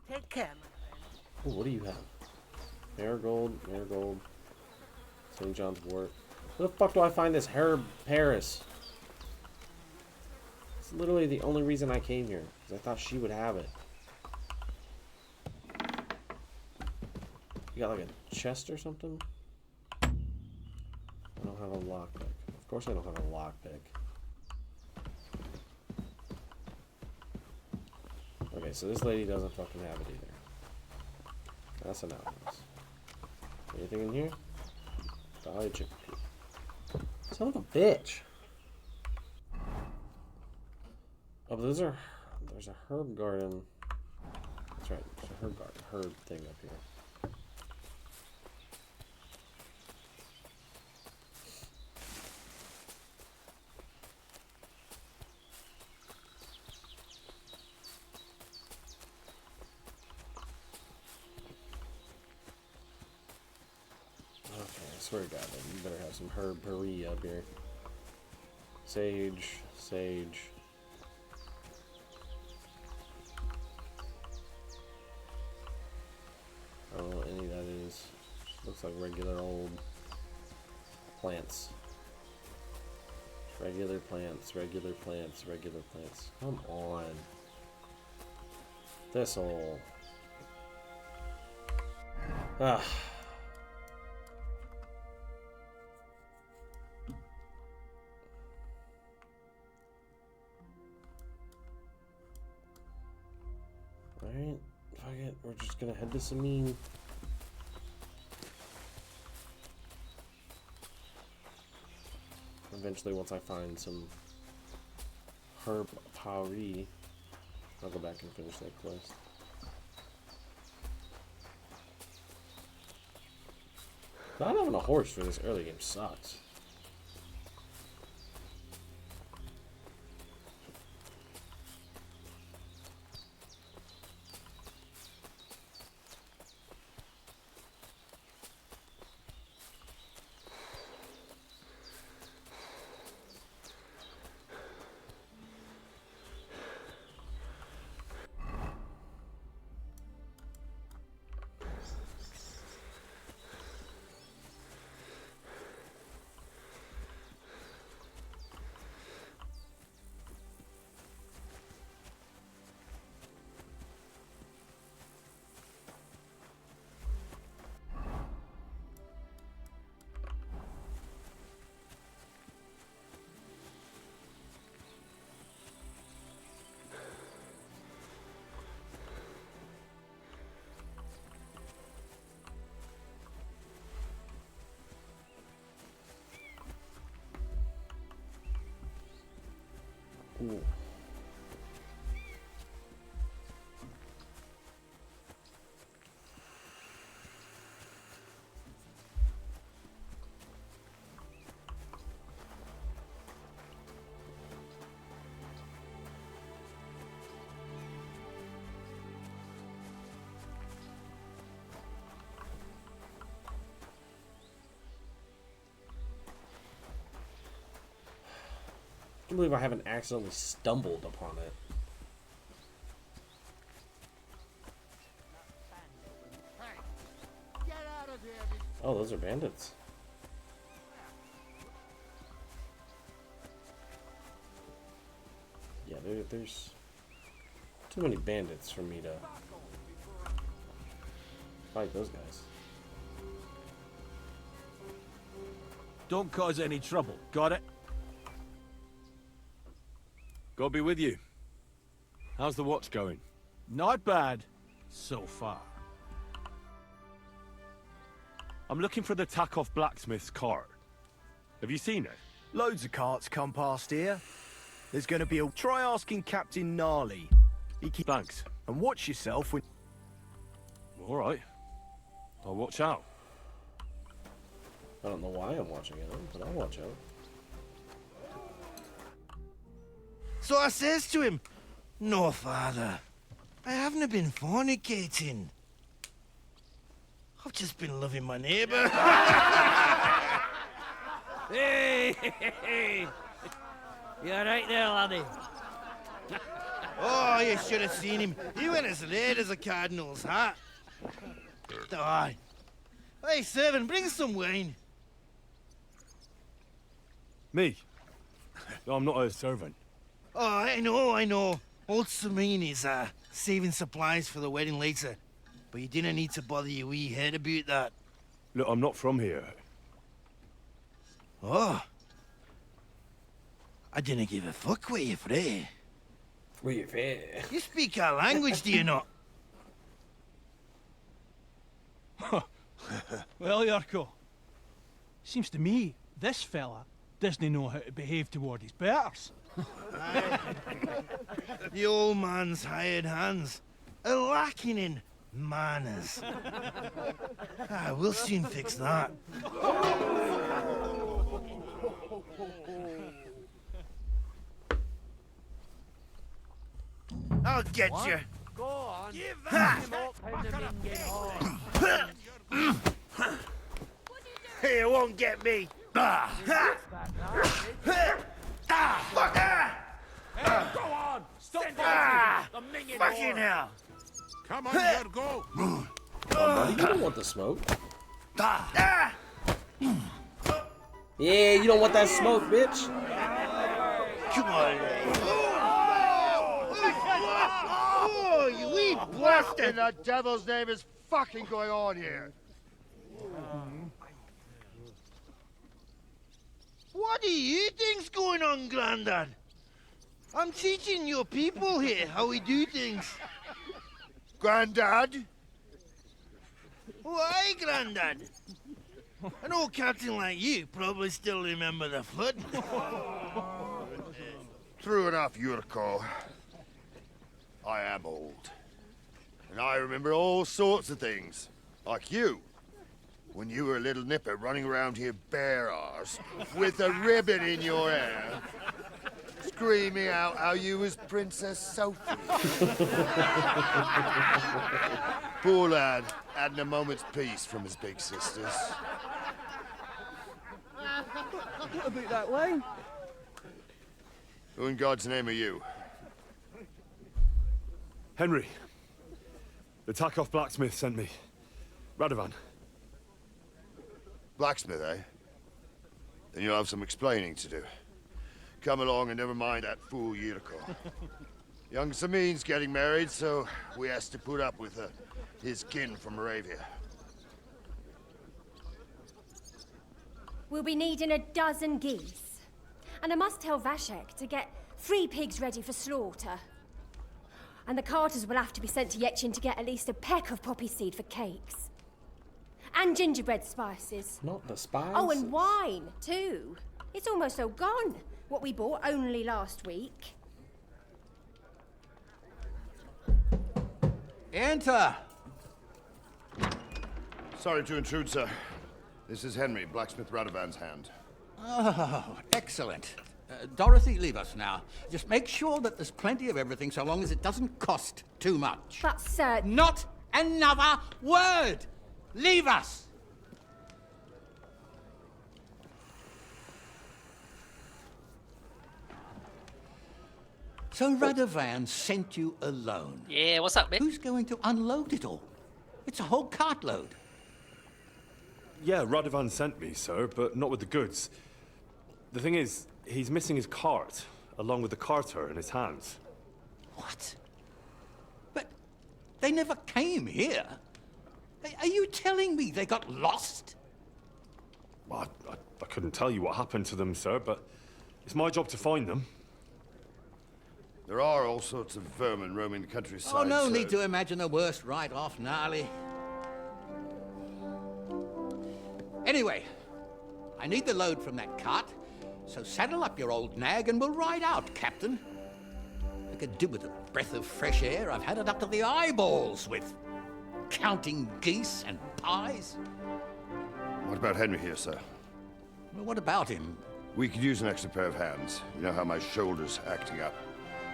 Take care, my friend. Ooh, what do you have? Marigold, Marigold, St. John's wort. Where the fuck do I find this Herb Paris? It's literally the only reason I came here, because I thought she would have it. You got like a chest or something? I don't have a lockpick. Of course I don't have a lockpick. Okay, so this lady doesn't fucking have it either. That's an obvious. Anything in here? Dolly chickpea. Son of a bitch. Oh, but there's a herb garden. That's right, there's a herb thing up here. I swear to God, man, you better have some herb-perie up here. Sage, sage. I don't know what any of that is. Just looks like regular old plants. Regular plants, regular plants, regular plants. Come on. Thistle. Ah. Alright, fuck it, we're just gonna head to Samine. Eventually, once I find some herb parie, I'll go back and finish that quest. Not having a horse for this early game sucks. Ooh. I can't believe I haven't accidentally stumbled upon it. Oh, those are bandits. Yeah, there's too many bandits for me to fight those guys. Don't cause any trouble. Got it? God be with you. How's the watch going? Not bad. So far. I'm looking for the Takeoff Blacksmith's cart. Have you seen it? Loads of carts come past here. There's gonna be a... Try asking Captain Gnarly. Thanks. And watch yourself when... All right. I'll watch out. I don't know why I'm watching it, but I'll watch out. So I says to him, "No, father, I haven't been fornicating. I've just been loving my neighbour." Hey! You alright there, laddie? Oh, you should have seen him. He went as red as a cardinal's hat. Aye. Hey, servant, bring some wine. Me? No, I'm not a servant. Oh, I know. Old Samine is saving supplies for the wedding later. But you didn't need to bother your wee head about that. Look, I'm not from here. Oh. I didn't give a fuck what you frae. Where you fair? You speak our language, do you not? Well, Yurko. Seems to me this fella doesn't know how to behave toward his betters. The old man's hired hands are lacking in manners. We'll soon fix that. I'll get you. Go on. Give that You won't get me. Hey, go on! Stop fighting! The minging Fucking hell! Come on, Yurko! Oh, buddy, you don't want the smoke. Yeah, you don't want that smoke, bitch. Come on. Oh, you wee What in bastard! the devil's name is fucking going on here? What do you think's going on, Grandad? I'm teaching your people here how we do things. Grandad? Why, Grandad? An old captain like you probably still remember the flood. True enough, Yurko. I am old. And I remember all sorts of things. Like you. When you were a little nipper running around here bare arse, with a ribbon in your hair, screaming out how you was Princess Sophie. Poor lad, hadn't a moment's peace from his big sisters. What about that wine? Who in God's name are you? Henry. The Takeoff Blacksmith sent me. Radovan. Blacksmith, eh? Then you'll have some explaining to do. Come along and never mind that fool Yurko. Young Samin's getting married, so we has to put up with his kin from Moravia. We'll be needing a dozen geese. And I must tell Vashek to get 3 pigs ready for slaughter. And the carters will have to be sent to Yechin to get at least a peck of poppy seed for cakes. And gingerbread spices. Not the spices. Oh, and wine, too. It's almost all gone. What we bought only last week. Enter! Sorry to intrude, sir. This is Henry, Blacksmith Radovan's hand. Oh, excellent. Dorothy, leave us now. Just make sure that there's plenty of everything so long as it doesn't cost too much. But, sir... Not another word! Leave us! So Radovan sent you alone. Yeah, what's up, mate? Who's going to unload it all? It's a whole cartload. Yeah, Radovan sent me, sir, but not with the goods. The thing is, he's missing his cart, along with the carter in his hands. What? But they never came here. Are you telling me they got lost? I I couldn't tell you what happened to them, sir, but it's my job to find them. There are all sorts of vermin roaming the countryside. Oh, no sir. need to imagine the worst right off, Gnarly. Anyway, I need the load from that cart, so saddle up your old nag and we'll ride out, Captain. I could do with a breath of fresh air. I've had it up to the eyeballs with counting geese and pies. What about Henry here, sir? Well, what about him? We could use an extra pair of hands. You know how my shoulder's acting up.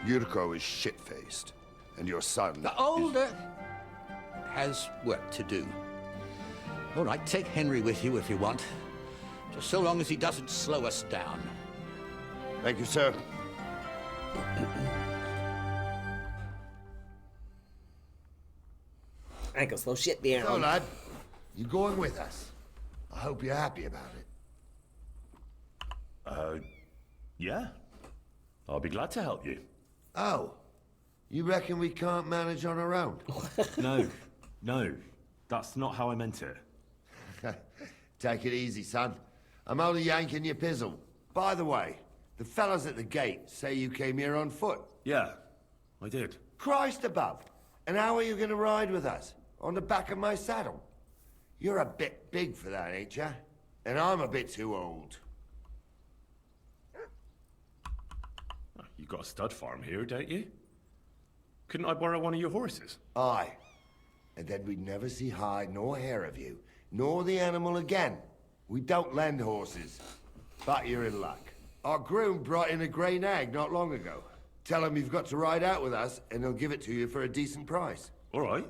Yuriko is shit-faced, and your son... The older has work to do. All right, take Henry with you if you want. Just so long as he doesn't slow us down. Thank you, sir. I ain't gonna slow shit down. So, lad, you going with us? I hope you're happy about it. Yeah. I'll be glad to help you. Oh, you reckon we can't manage on our own? No. That's not how I meant it. Take it easy, son. I'm only yanking your pizzle. By the way, the fellas at the gate say you came here on foot. Yeah, I did. Christ above. And how are you going to ride with us? On the back of my saddle? You're a bit big for that, ain't ya? And I'm a bit too old. You've got a stud farm here, don't you? Couldn't I borrow one of your horses? Aye. And then we'd never see hide nor hair of you, nor the animal again. We don't lend horses. But you're in luck. Our groom brought in a grey nag not long ago. Tell him you've got to ride out with us, and he'll give it to you for a decent price. All right.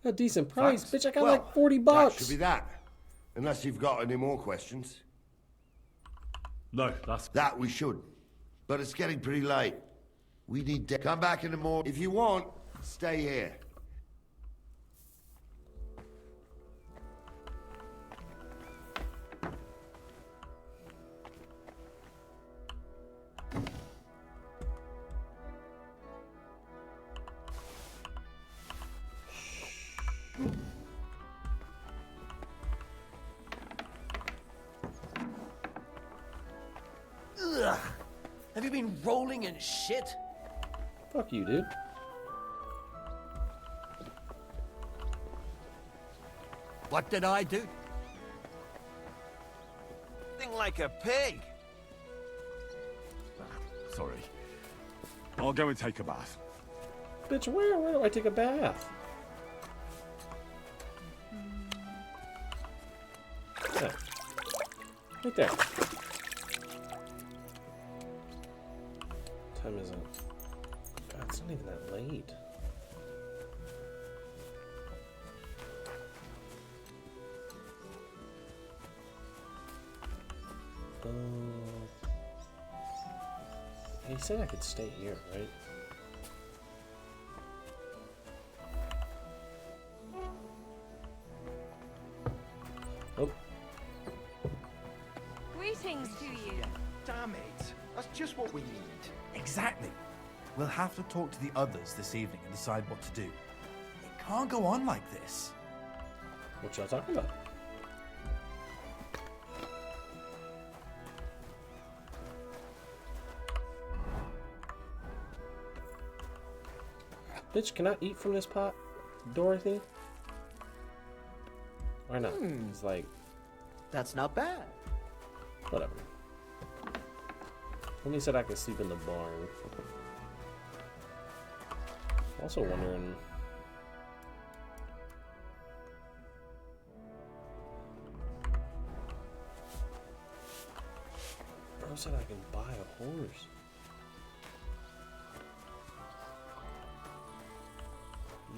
A decent price? Thanks. Bitch, I got Well, like 40 That bucks. should be that. Unless you've got any more questions. No, that's... That we should. But it's getting pretty late. We need to come back in the morning. If you want, stay here. Ugh. Have you been rolling in shit? Fuck you, dude. What did I do? Thing like a pig. Sorry. I'll go and take a bath. Bitch, where do I take a bath? There. Right there. What time is it? God, it's not even that late. He said I could stay here, right? Oh. Greetings to you. Damn it. That's just what we need. Exactly. We'll have to talk to the others this evening and decide what to do. It can't go on like this. What y'all talking about? Bitch, can I eat from this pot, Dorothy? Why not? It's like... That's not bad. Whatever. Only said I could sleep in the barn. Also wondering... Bro said I can buy a horse.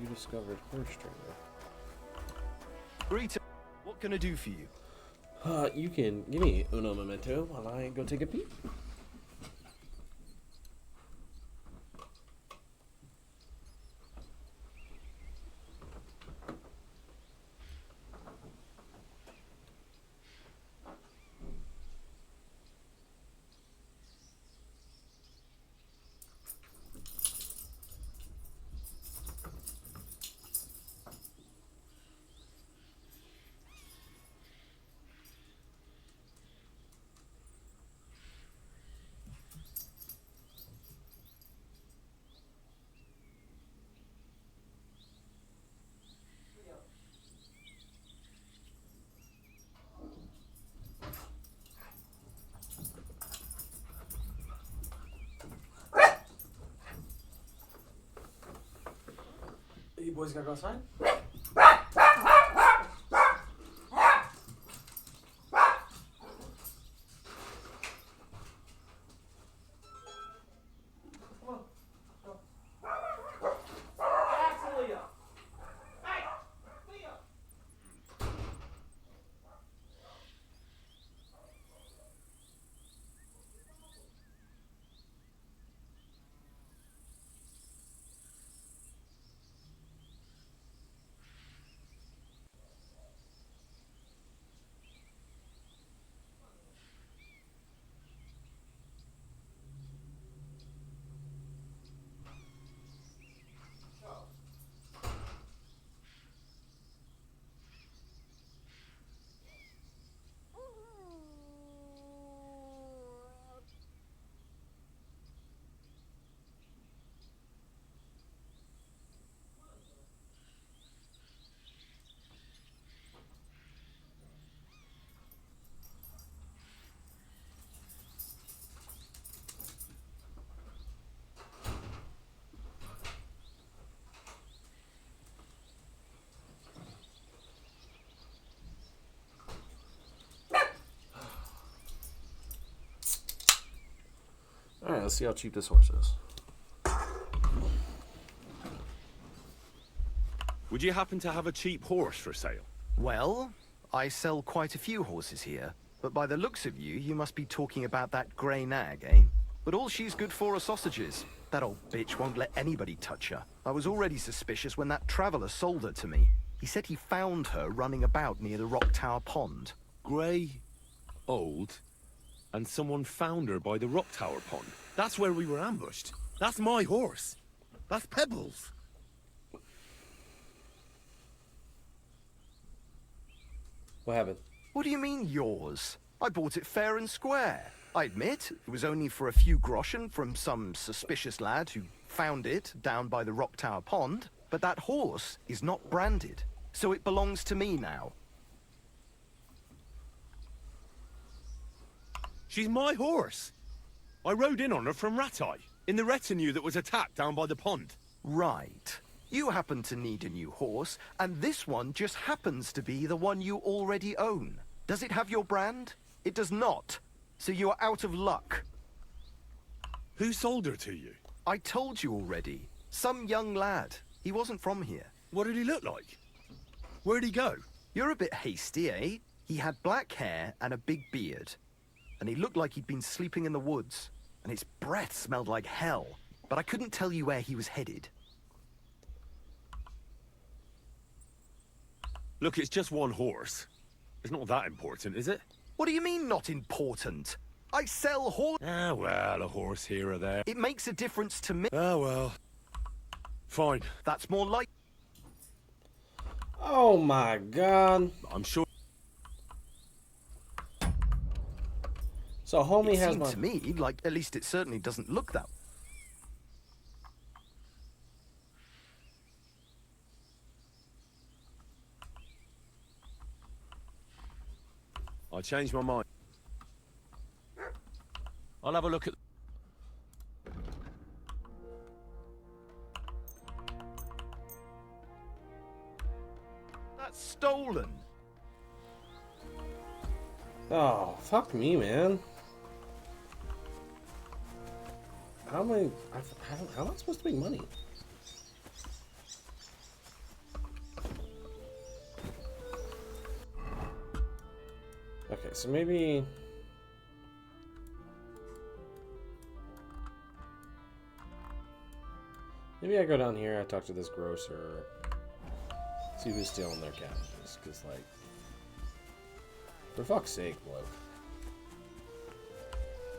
You discovered horse trainer. Rita, what can I do for you? You can give me uno momento while I go take a peek. You boys gotta go outside? Alright, let's see how cheap this horse is. Would you happen to have a cheap horse for sale? Well, I sell quite a few horses here, but by the looks of you, you must be talking about that grey nag, eh? But all she's good for are sausages. That old bitch won't let anybody touch her. I was already suspicious when that traveller sold her to me. He said he found her running about near the Rock Tower Pond. Grey, old, and someone found her by the Rock Tower Pond. That's where we were ambushed. That's my horse. That's Pebbles. What happened? What do you mean, yours? I bought it fair and square. I admit, it was only for a few groschen from some suspicious lad who found it down by the Rock Tower Pond, but that horse is not branded, so it belongs to me now. She's my horse. I rode in on her from Ratai, in the retinue that was attacked down by the pond. Right. You happen to need a new horse, and this one just happens to be the one you already own. Does it have your brand? It does not. So you are out of luck. Who sold her to you? I told you already. Some young lad. He wasn't from here. What did he look like? Where'd he go? You're a bit hasty, eh? He had black hair and a big beard. And he looked like he'd been sleeping in the woods. And his breath smelled like hell. But I couldn't tell you where he was headed. Look, it's just one horse. It's not that important, is it? What do you mean, not important? I sell horses. Ah, well, a horse here or there. It makes a difference to me. Ah, well. Fine. That's more like... Oh my god. I'm sure... So homie it has seemed my... to me, like, at least it certainly doesn't look that... I changed my mind. I'll have a look at... That's stolen. Oh, fuck me, man. How am I... How am I supposed to make money? Okay, so maybe... Maybe I go down here, I talk to this grocer, see who's stealing their cabbages, because, like, for fuck's sake, bloke.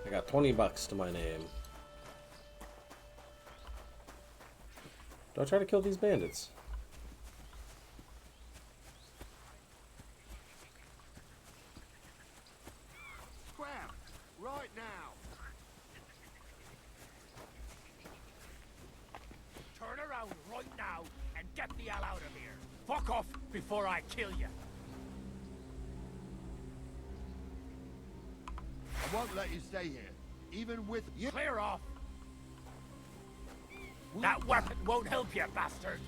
I got 20 bucks to my name. Do I try to kill these bandits? Right now. Turn around right now and get the hell out of here. Fuck off before I kill you. I won't let you stay here, even with you. Clear off. That weapon won't help you, bastard.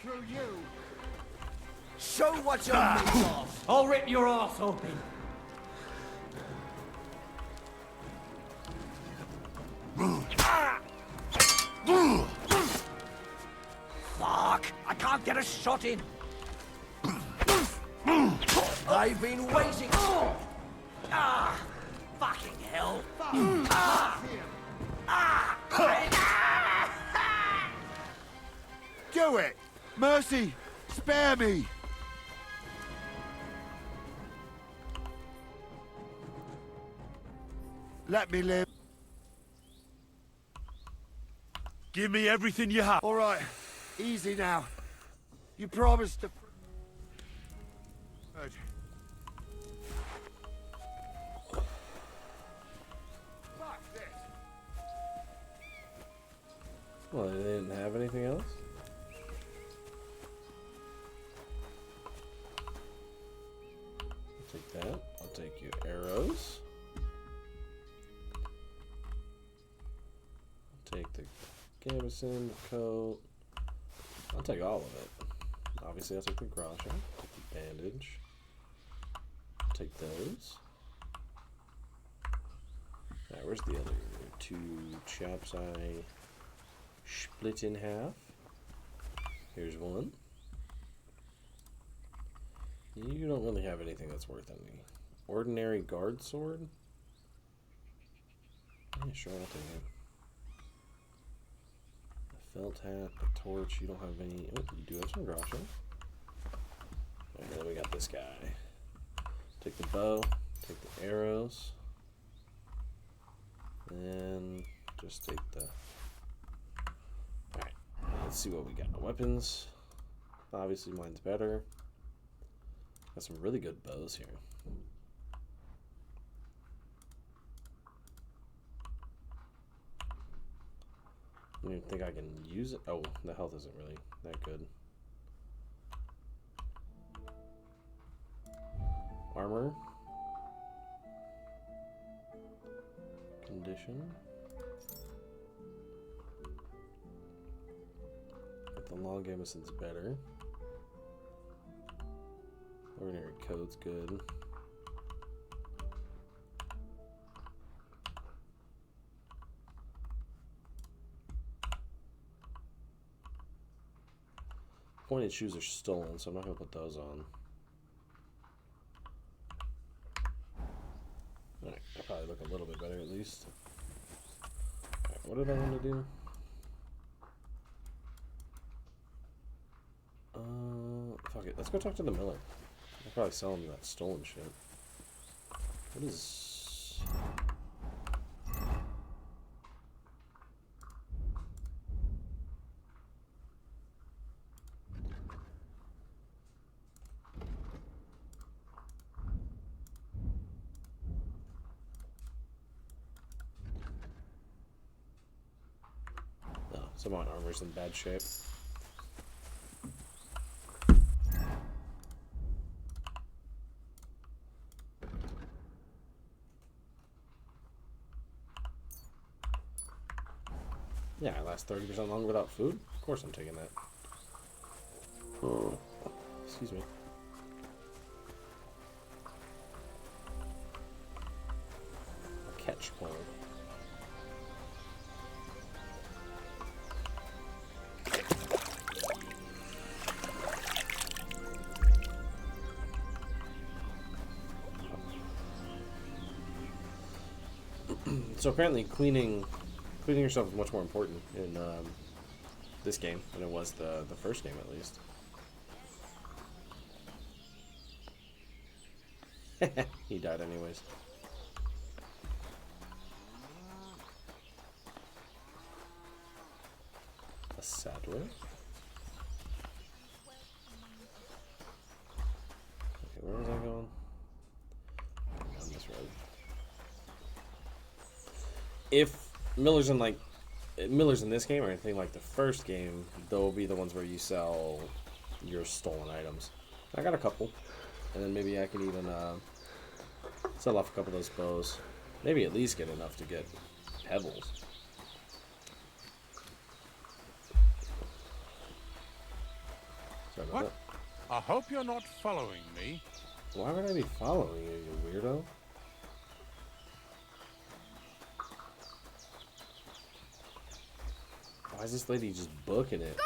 through you. Show what you're made of. I'll rip your ass open. Fuck! I can't get a shot in. I've been waiting. Ah! Fucking hell! Do it! Mercy! Spare me! Let me live. Give me everything you have. All right. Easy now. You promised to... Good. Fuck this. Well, they didn't have anything else? I'll take that. I'll take your arrows. I'll take the gambeson, the coat. I'll take all of it. Obviously, I'll take the grasha, take the bandage. I'll take those. Alright, where's the other two chaps I split in half? Here's one. You don't really have anything that's worth any. Ordinary guard sword? Yeah, sure, I'll take it. Felt hat, a torch, you don't have any. Oh, you do have some grasha. And then we got this guy. Take the bow, take the arrows, and just take the. Alright, let's see what we got. Weapons. Obviously, mine's better. Got some really good bows here. I don't even think I can use it. Oh, the health isn't really that good. Armor. Condition. But the long gambeson's better. Ordinary code's good. Pointed shoes are stolen, so I'm not going to put those on. Alright, I probably look a little bit better at least. Alright, what did I want to do? Fuck it, let's go talk to the miller. I'll probably sell him that stolen shit. What is... Oh, some of my armor's in bad shape. Yeah, I last 30% longer without food? Of course I'm taking that. Oh, excuse me. A catch pole. So apparently cleaning yourself is much more important in this game than it was the first game, at least. He died anyways. A saddler. Okay, where was I going? On this road. If Miller's in this game or anything like the first game, they'll be the ones where you sell your stolen items. I got a couple, and then maybe I can even sell off a couple of those bows. Maybe at least get enough to get pebbles. Sorry about What? that. I hope you're not following me. Why would I be following you, you weirdo? Why is this lady just booking it?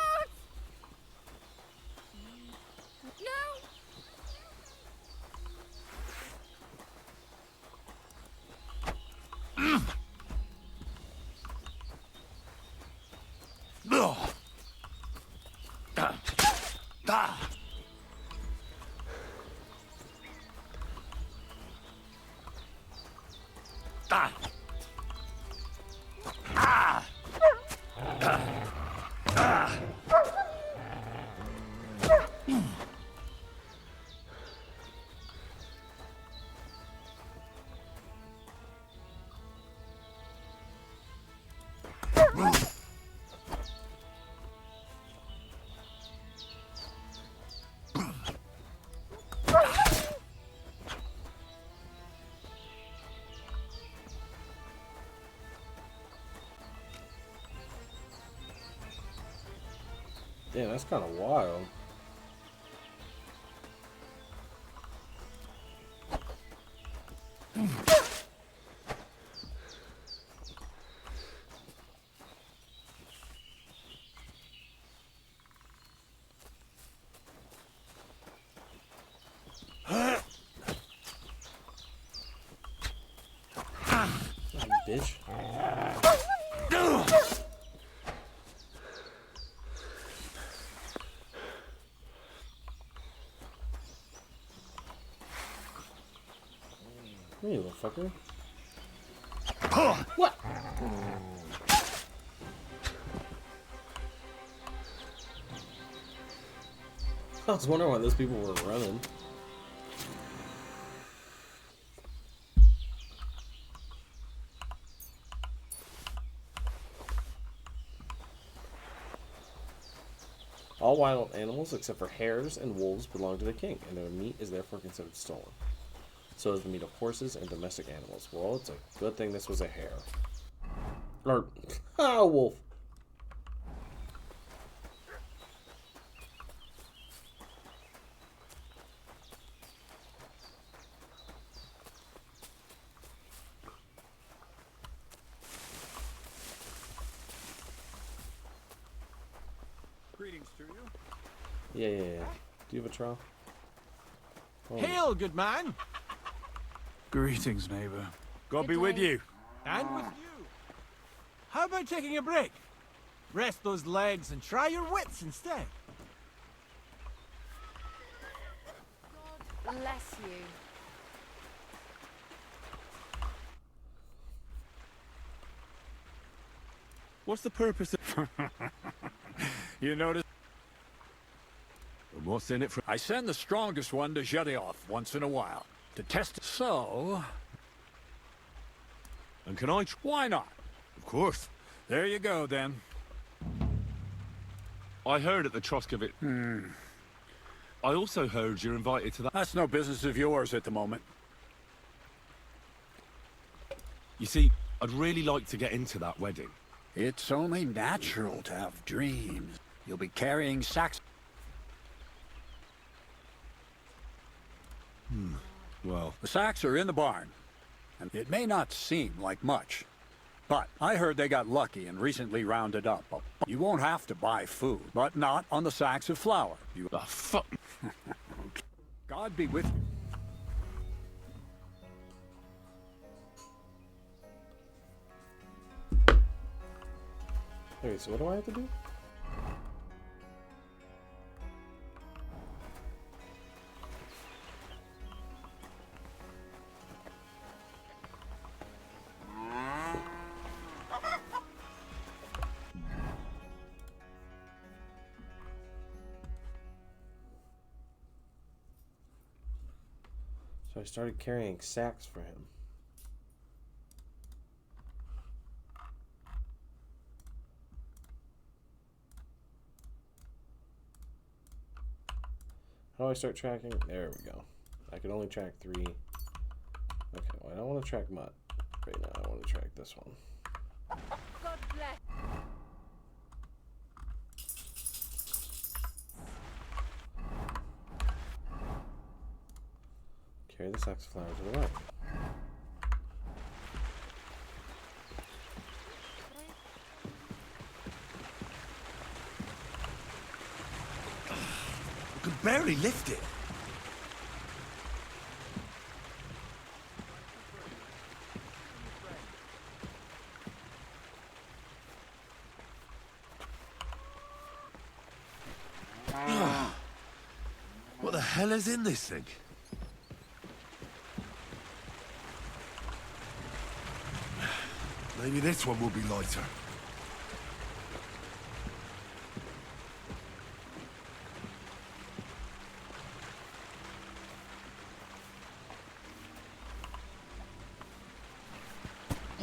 Yeah, that's kind of wild. Bitch. Hey, little fucker. What? I was wondering why those people were running. All wild animals except for hares and wolves belong to the king, and their meat is therefore considered stolen. So is the meat of horses and domestic animals. Well, it's a good thing this was a hare. Or, a wolf. Greetings to you. Yeah. Do you have a trowel? Oh. Hail, good man. Greetings, neighbor. God be with you. And with you. How about taking a break? Rest those legs and try your wits instead. God bless you. What's the purpose of... You notice... And what's in it for... I send the strongest one to shut it off once in a while. To test it. So... And can I... Why not? Of course. There you go, then. I heard at the Troskovit... I also heard you're invited to that... That's no business of yours at the moment. You see, I'd really like to get into that wedding. It's only natural to have dreams. You'll be carrying sacks... Well... The sacks are in the barn. And it may not seem like much, but I heard they got lucky and recently rounded up. You won't have to buy food, but not on the sacks of flour. You... fuck... God be with you. Okay, so what do I have to do? So I started carrying sacks for him. How do I start tracking? There we go. I can only track 3. Okay, well, I don't want to track mutt right now. I want to track this one. God bless. Carry the sacks of flour to the right. I could barely lift it. What the hell is in this thing? Maybe this one will be lighter.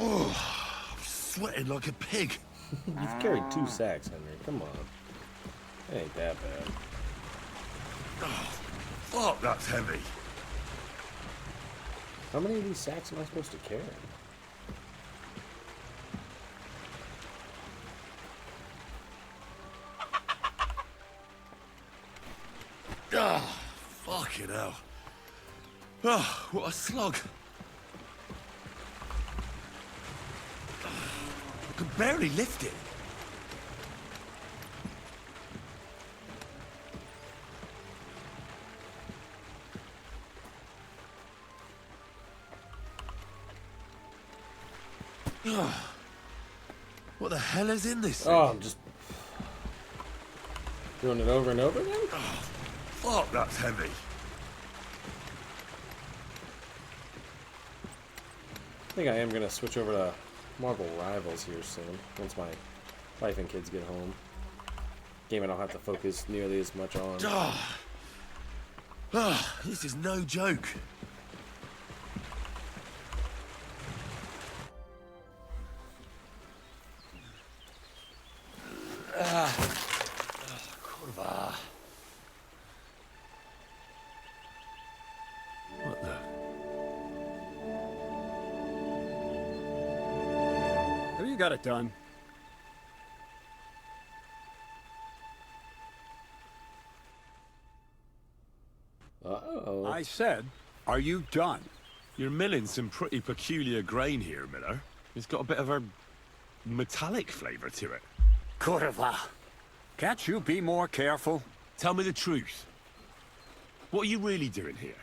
Oh, I'm sweating like a pig. You've carried 2 sacks, Henry. Come on. It ain't that bad. Oh, fuck, that's heavy. How many of these sacks am I supposed to carry? Ah, fucking hell. Oh, what a slug. I could barely lift it. Oh, what the hell is in this thing? Oh, I'm just doing it over and over again? Oh, fuck, that's heavy. I think I am going to switch over to Marvel Rivals here soon, once my wife and kids get home. Game I don't have to focus nearly as much on. This is no joke. Kurwa. What the? Have you got it done? Uh-oh. I said, are you done? You're milling some pretty peculiar grain here, Miller. It's got a bit of a metallic flavor to it. Kurwa. Can't you be more careful? Tell me the truth. What are you really doing here?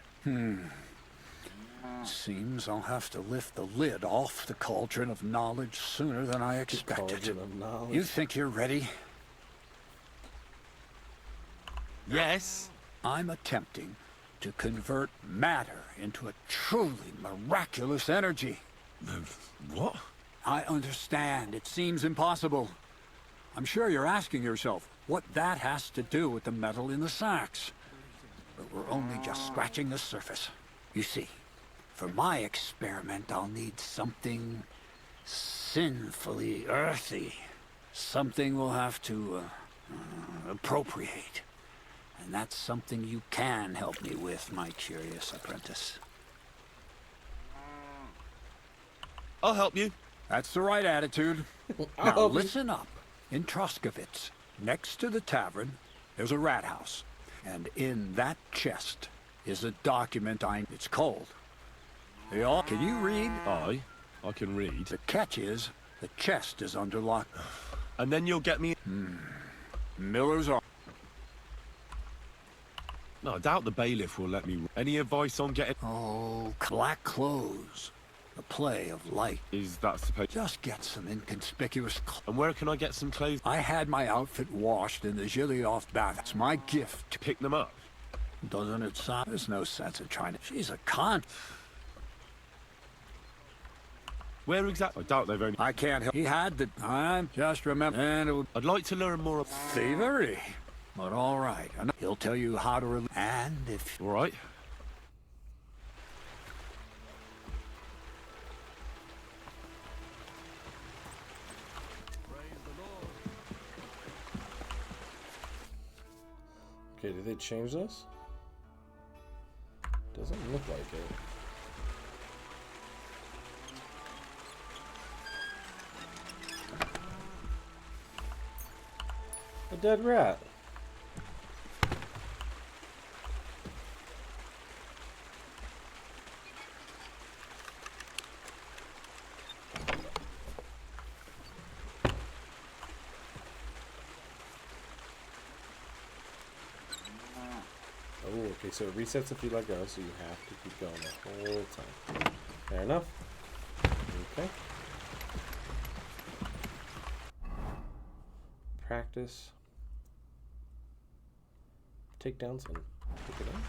Seems I'll have to lift the lid off the cauldron of knowledge sooner than I expected. Cauldron of knowledge. You think you're ready? Yes. I'm attempting to convert matter into a truly miraculous energy. What? I understand. It seems impossible. I'm sure you're asking yourself what that has to do with the metal in the sacks. But we're only just scratching the surface. You see, for my experiment, I'll need something sinfully earthy. Something we'll have to appropriate. And that's something you can help me with, my curious apprentice. I'll help you. That's the right attitude. Now listen up. In Troskovitz, next to the tavern, there's a rat house. And in that chest is a document It's called. Can you read? I can read. The catch is, the chest is under lock. And then you'll get me... Miller's are... No, I doubt the bailiff will let me... Any advice on getting... Oh, black clothes. The play of light. Is that supposed... Just get some inconspicuous... And where can I get some clothes? I had my outfit washed in the Gilioff bath. It's my gift. To pick them up? Doesn't it sound? There's no sense in trying to... She's a con... Where exactly? I doubt they've only... I can't help... He had the... I just remember... And it would... I'd like to learn more... Thievery. But all right. He'll tell you how to... And if... All right. Okay, did they change this? Doesn't look like it. A dead rat. Okay, so it resets if you let go, so you have to keep going the whole time. Fair enough. Okay. Practice. Take down some. Pick it up.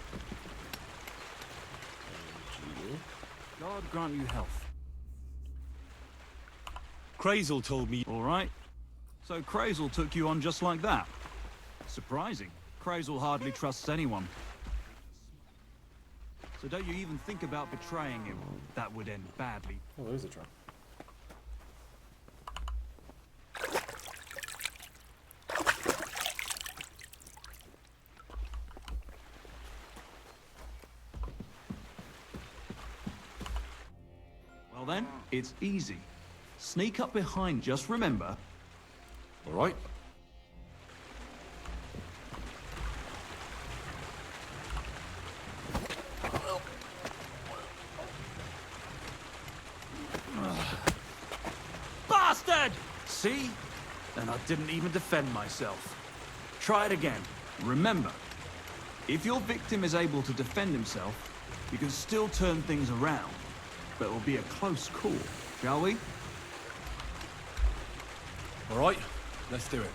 And God grant you health. Crazel told me. All right. So Crazel took you on just like that. Surprising. Crazel hardly trusts anyone. So don't you even think about betraying him. That would end badly. Oh, there's a drum. Well then, it's easy. Sneak up behind, just remember. All right. Bastard! See? And I didn't even defend myself. Try it again. Remember, if your victim is able to defend himself, you can still turn things around. But it will be a close call, shall we? All right. Let's do it.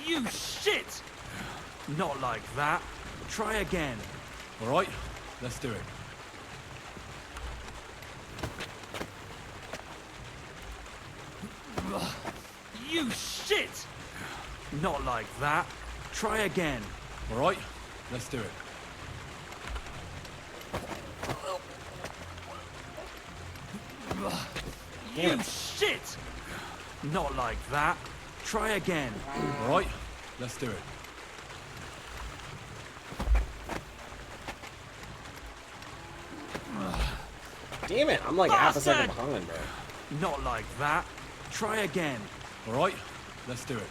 You shit! Not like that. Try again. All right. Let's do it. You shit! Not like that. Try again. All right. Let's do it. You shit! Not like that. Try again. All right. Let's do it. Damn it! I'm like half a second behind, bro. Not like that. Try again. All right. Let's do it.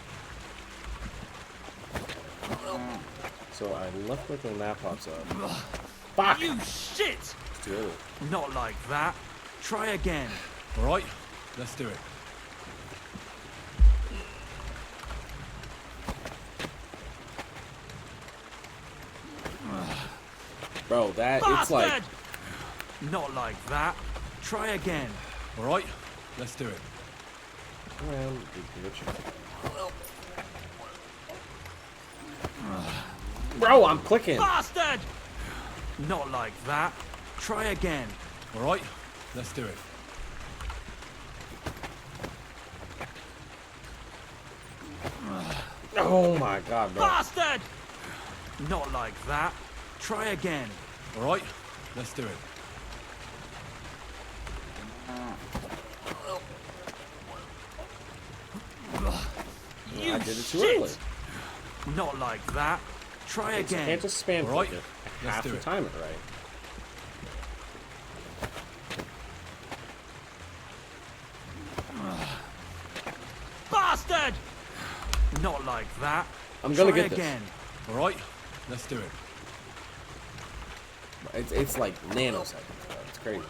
So I left click when that pops up. Fuck! You shit! It's too early. Not like that. Try again. All right. Let's do it. Bro, that it's like not like that. Try again. All right. Let's do it. Bro, I'm clicking. Bastard! Not like that. Try again. All right. Let's do it. Oh my god, bro. Bastard! Not like that. Try again. All right. Let's do it. You I did it too shit! early. Not like that. Try I again. can't just spam Right. click it. I Let's have do to it. time it right. Bastard! Not like that. I'm gonna Try get this. again. All right. Let's do it. It's like nanoseconds, bro. It's crazy.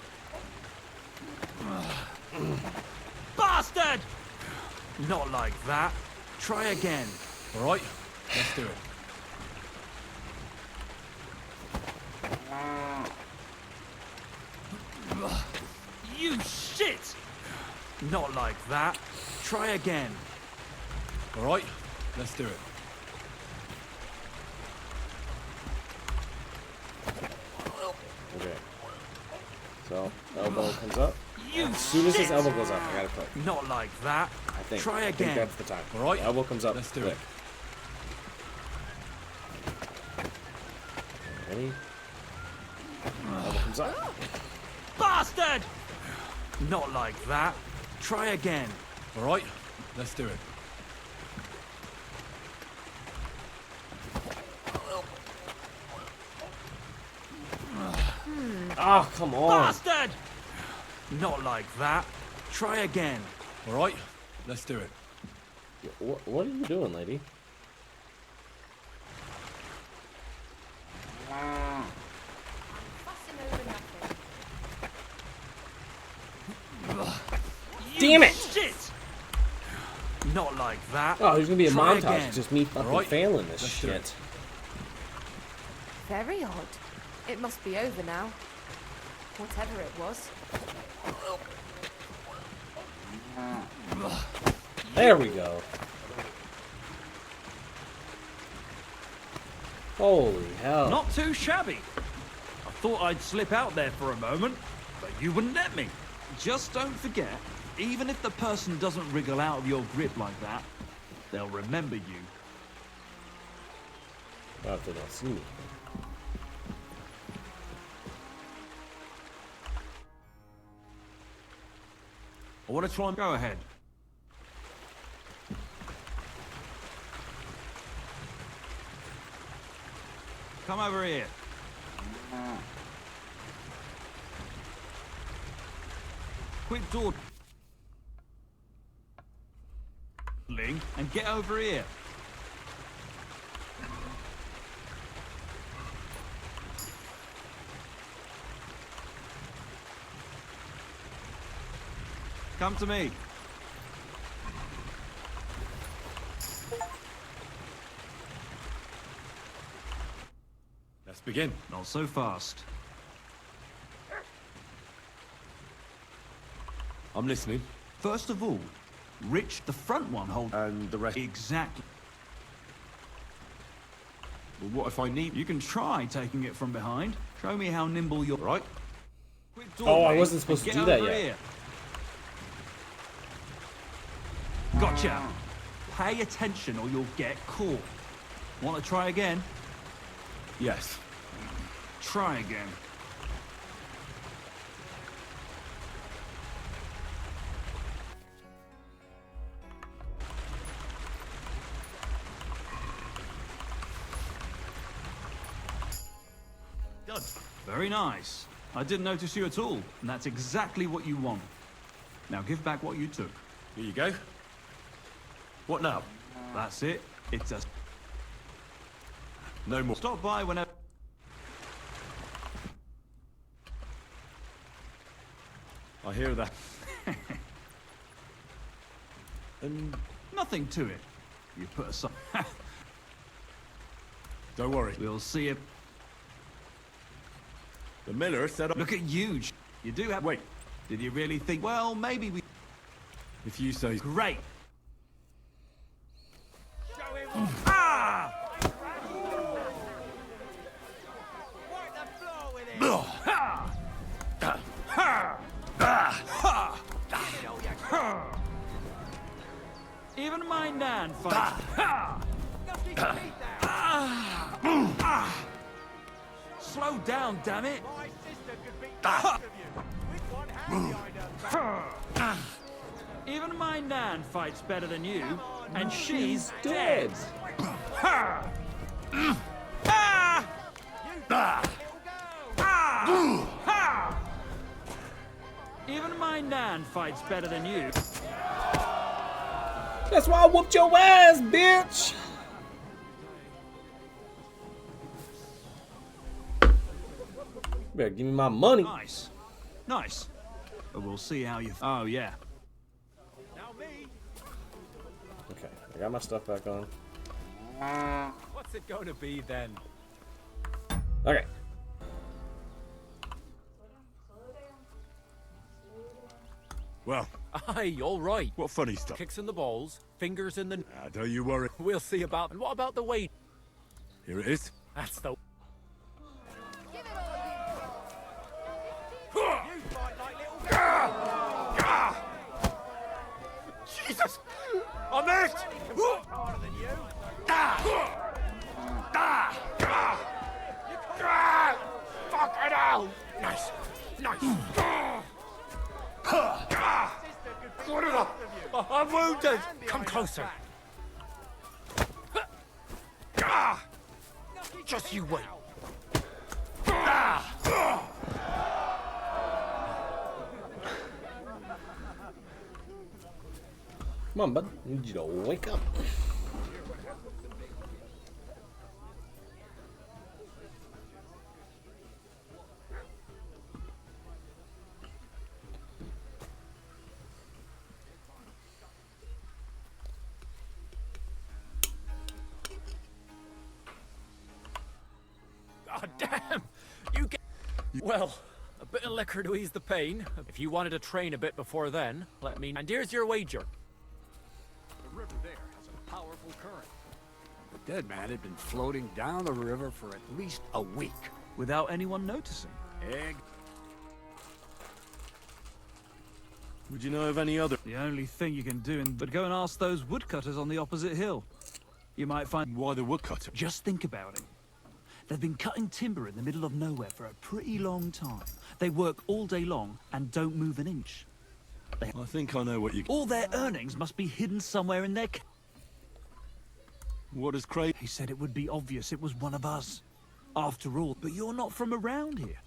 Bastard! Not like that. Try again. All right. Let's do it. You shit! Not like that. Try again. All right. Let's do it. Okay. So elbow comes up. You As soon as his shit! elbow goes up, I gotta click. Not like that. I think. Try I think again. that's the time. All right. Elbow comes up. Let's do click. it. Ready? Elbow comes up. Bastard! Not like that. Try again. All right. Let's do it. Oh, come on. Bastard! Not like that. Try again. All right. Let's do it. What are you doing, lady? You Damn it! Shit! Not like that. Oh, there's gonna be a Try montage again. of just me fucking Alright, failing this let's do it. shit. Very odd. It must be over now. Whatever it was. There we go. Holy hell. Not too shabby. I thought I'd slip out there for a moment, but you wouldn't let me. Just don't forget, even if the person doesn't wriggle out of your grip like that, they'll remember you. Oh, if they don't see me. I want to try and go ahead. Come over here. Quick door. And get over here. Come to me. Let's begin. Not so fast. I'm listening. First of all, Rich, the front one, hold. And the rest. Exactly. Well, what if I need... You can try taking it from behind. Show me how nimble you're. Right. Quick Oh, door, I mate, wasn't supposed and to do get that over yet. here. Gotcha. Pay attention or you'll get caught. Want to try again? Yes. Try again. Done. Very nice. I didn't notice you at all, and that's exactly what you want. Now give back what you took. Here you go. What now? That's it. It's a... No more. Stop by whenever... I hear that. And Nothing to it. You put aside... don't worry. We'll see if... The miller said... Look at you. You do have... Wait. Did you really think... Well, maybe we... If you say... Great. Ah! Even my nan fights. Slow down, damn it. Even my nan fights better than you, and she's dead. Even my nan fights better than you. That's why I whooped your ass, bitch! Better give me my money. Nice. Nice. But we'll see how you... Oh, yeah. Okay, I got my stuff back on. What's it going to be then? Okay. Well. Aye, all right. What funny stuff? Kicks in the balls, fingers in the... Don't you worry. We'll see about... And what about the weight? Here it is. That's the... Jesus! I'm hurt! Fucking hell! Nice. Nice. What is up? I'm wounded! Come closer. Just you wait. Come on, bud. I need you to wake up. God damn! You get... Well, a bit of liquor to ease the pain. If you wanted to train a bit before then, let me... And here's your wager. The river there has a powerful current. The dead man had been floating down the river for at least a week. Without anyone noticing. Egg. Would you know of any other? The only thing you can do but go and ask those woodcutters on the opposite hill. You might find... Why the woodcutter? Just think about it. They've been cutting timber in the middle of nowhere for a pretty long time. They work all day long and don't move an inch. I think I know what you... All their earnings must be hidden somewhere in their... What does Craig... He said it would be obvious it was one of us. After all, but you're not from around here.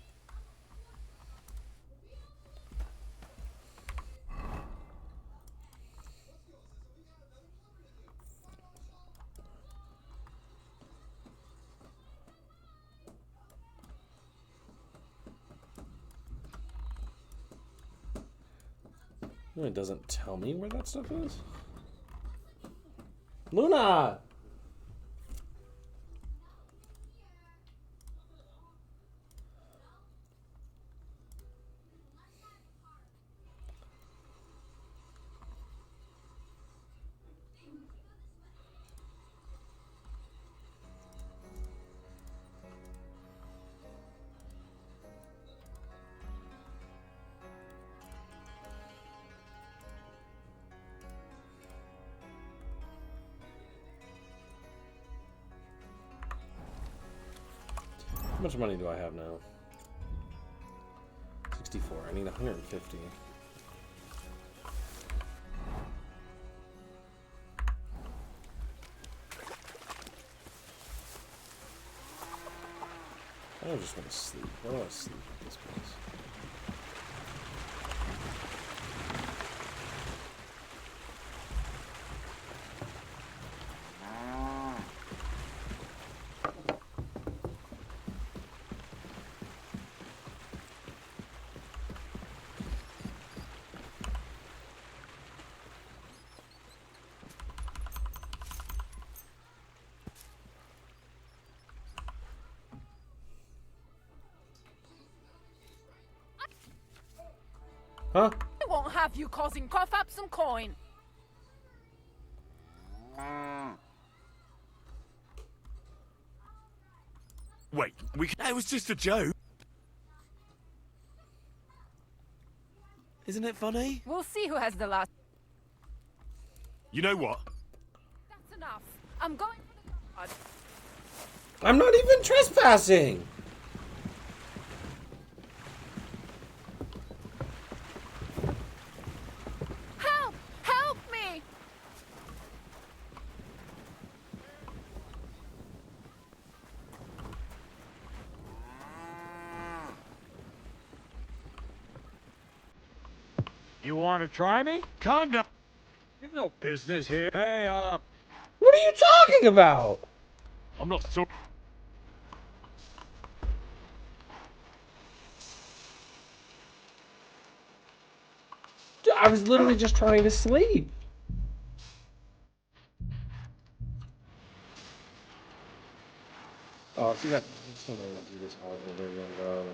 No, it doesn't tell me where that stuff is. Luna! How much money do I have now? 64. I need 150. I don't just want to sleep. I don't want to sleep at this place. Huh? I won't have you causing cough up some coin. Wait, that was just a joke. Isn't it funny? We'll see who has the last. You know what? That's enough. I'm going for the guard. I'm not even trespassing! Help! Help me! You want to try me? Kinda. You've no business here. Hey, What are you talking about? I'm not so... I was literally just trying to sleep. Oh, see that? I'm just gonna do this however they're gonna go.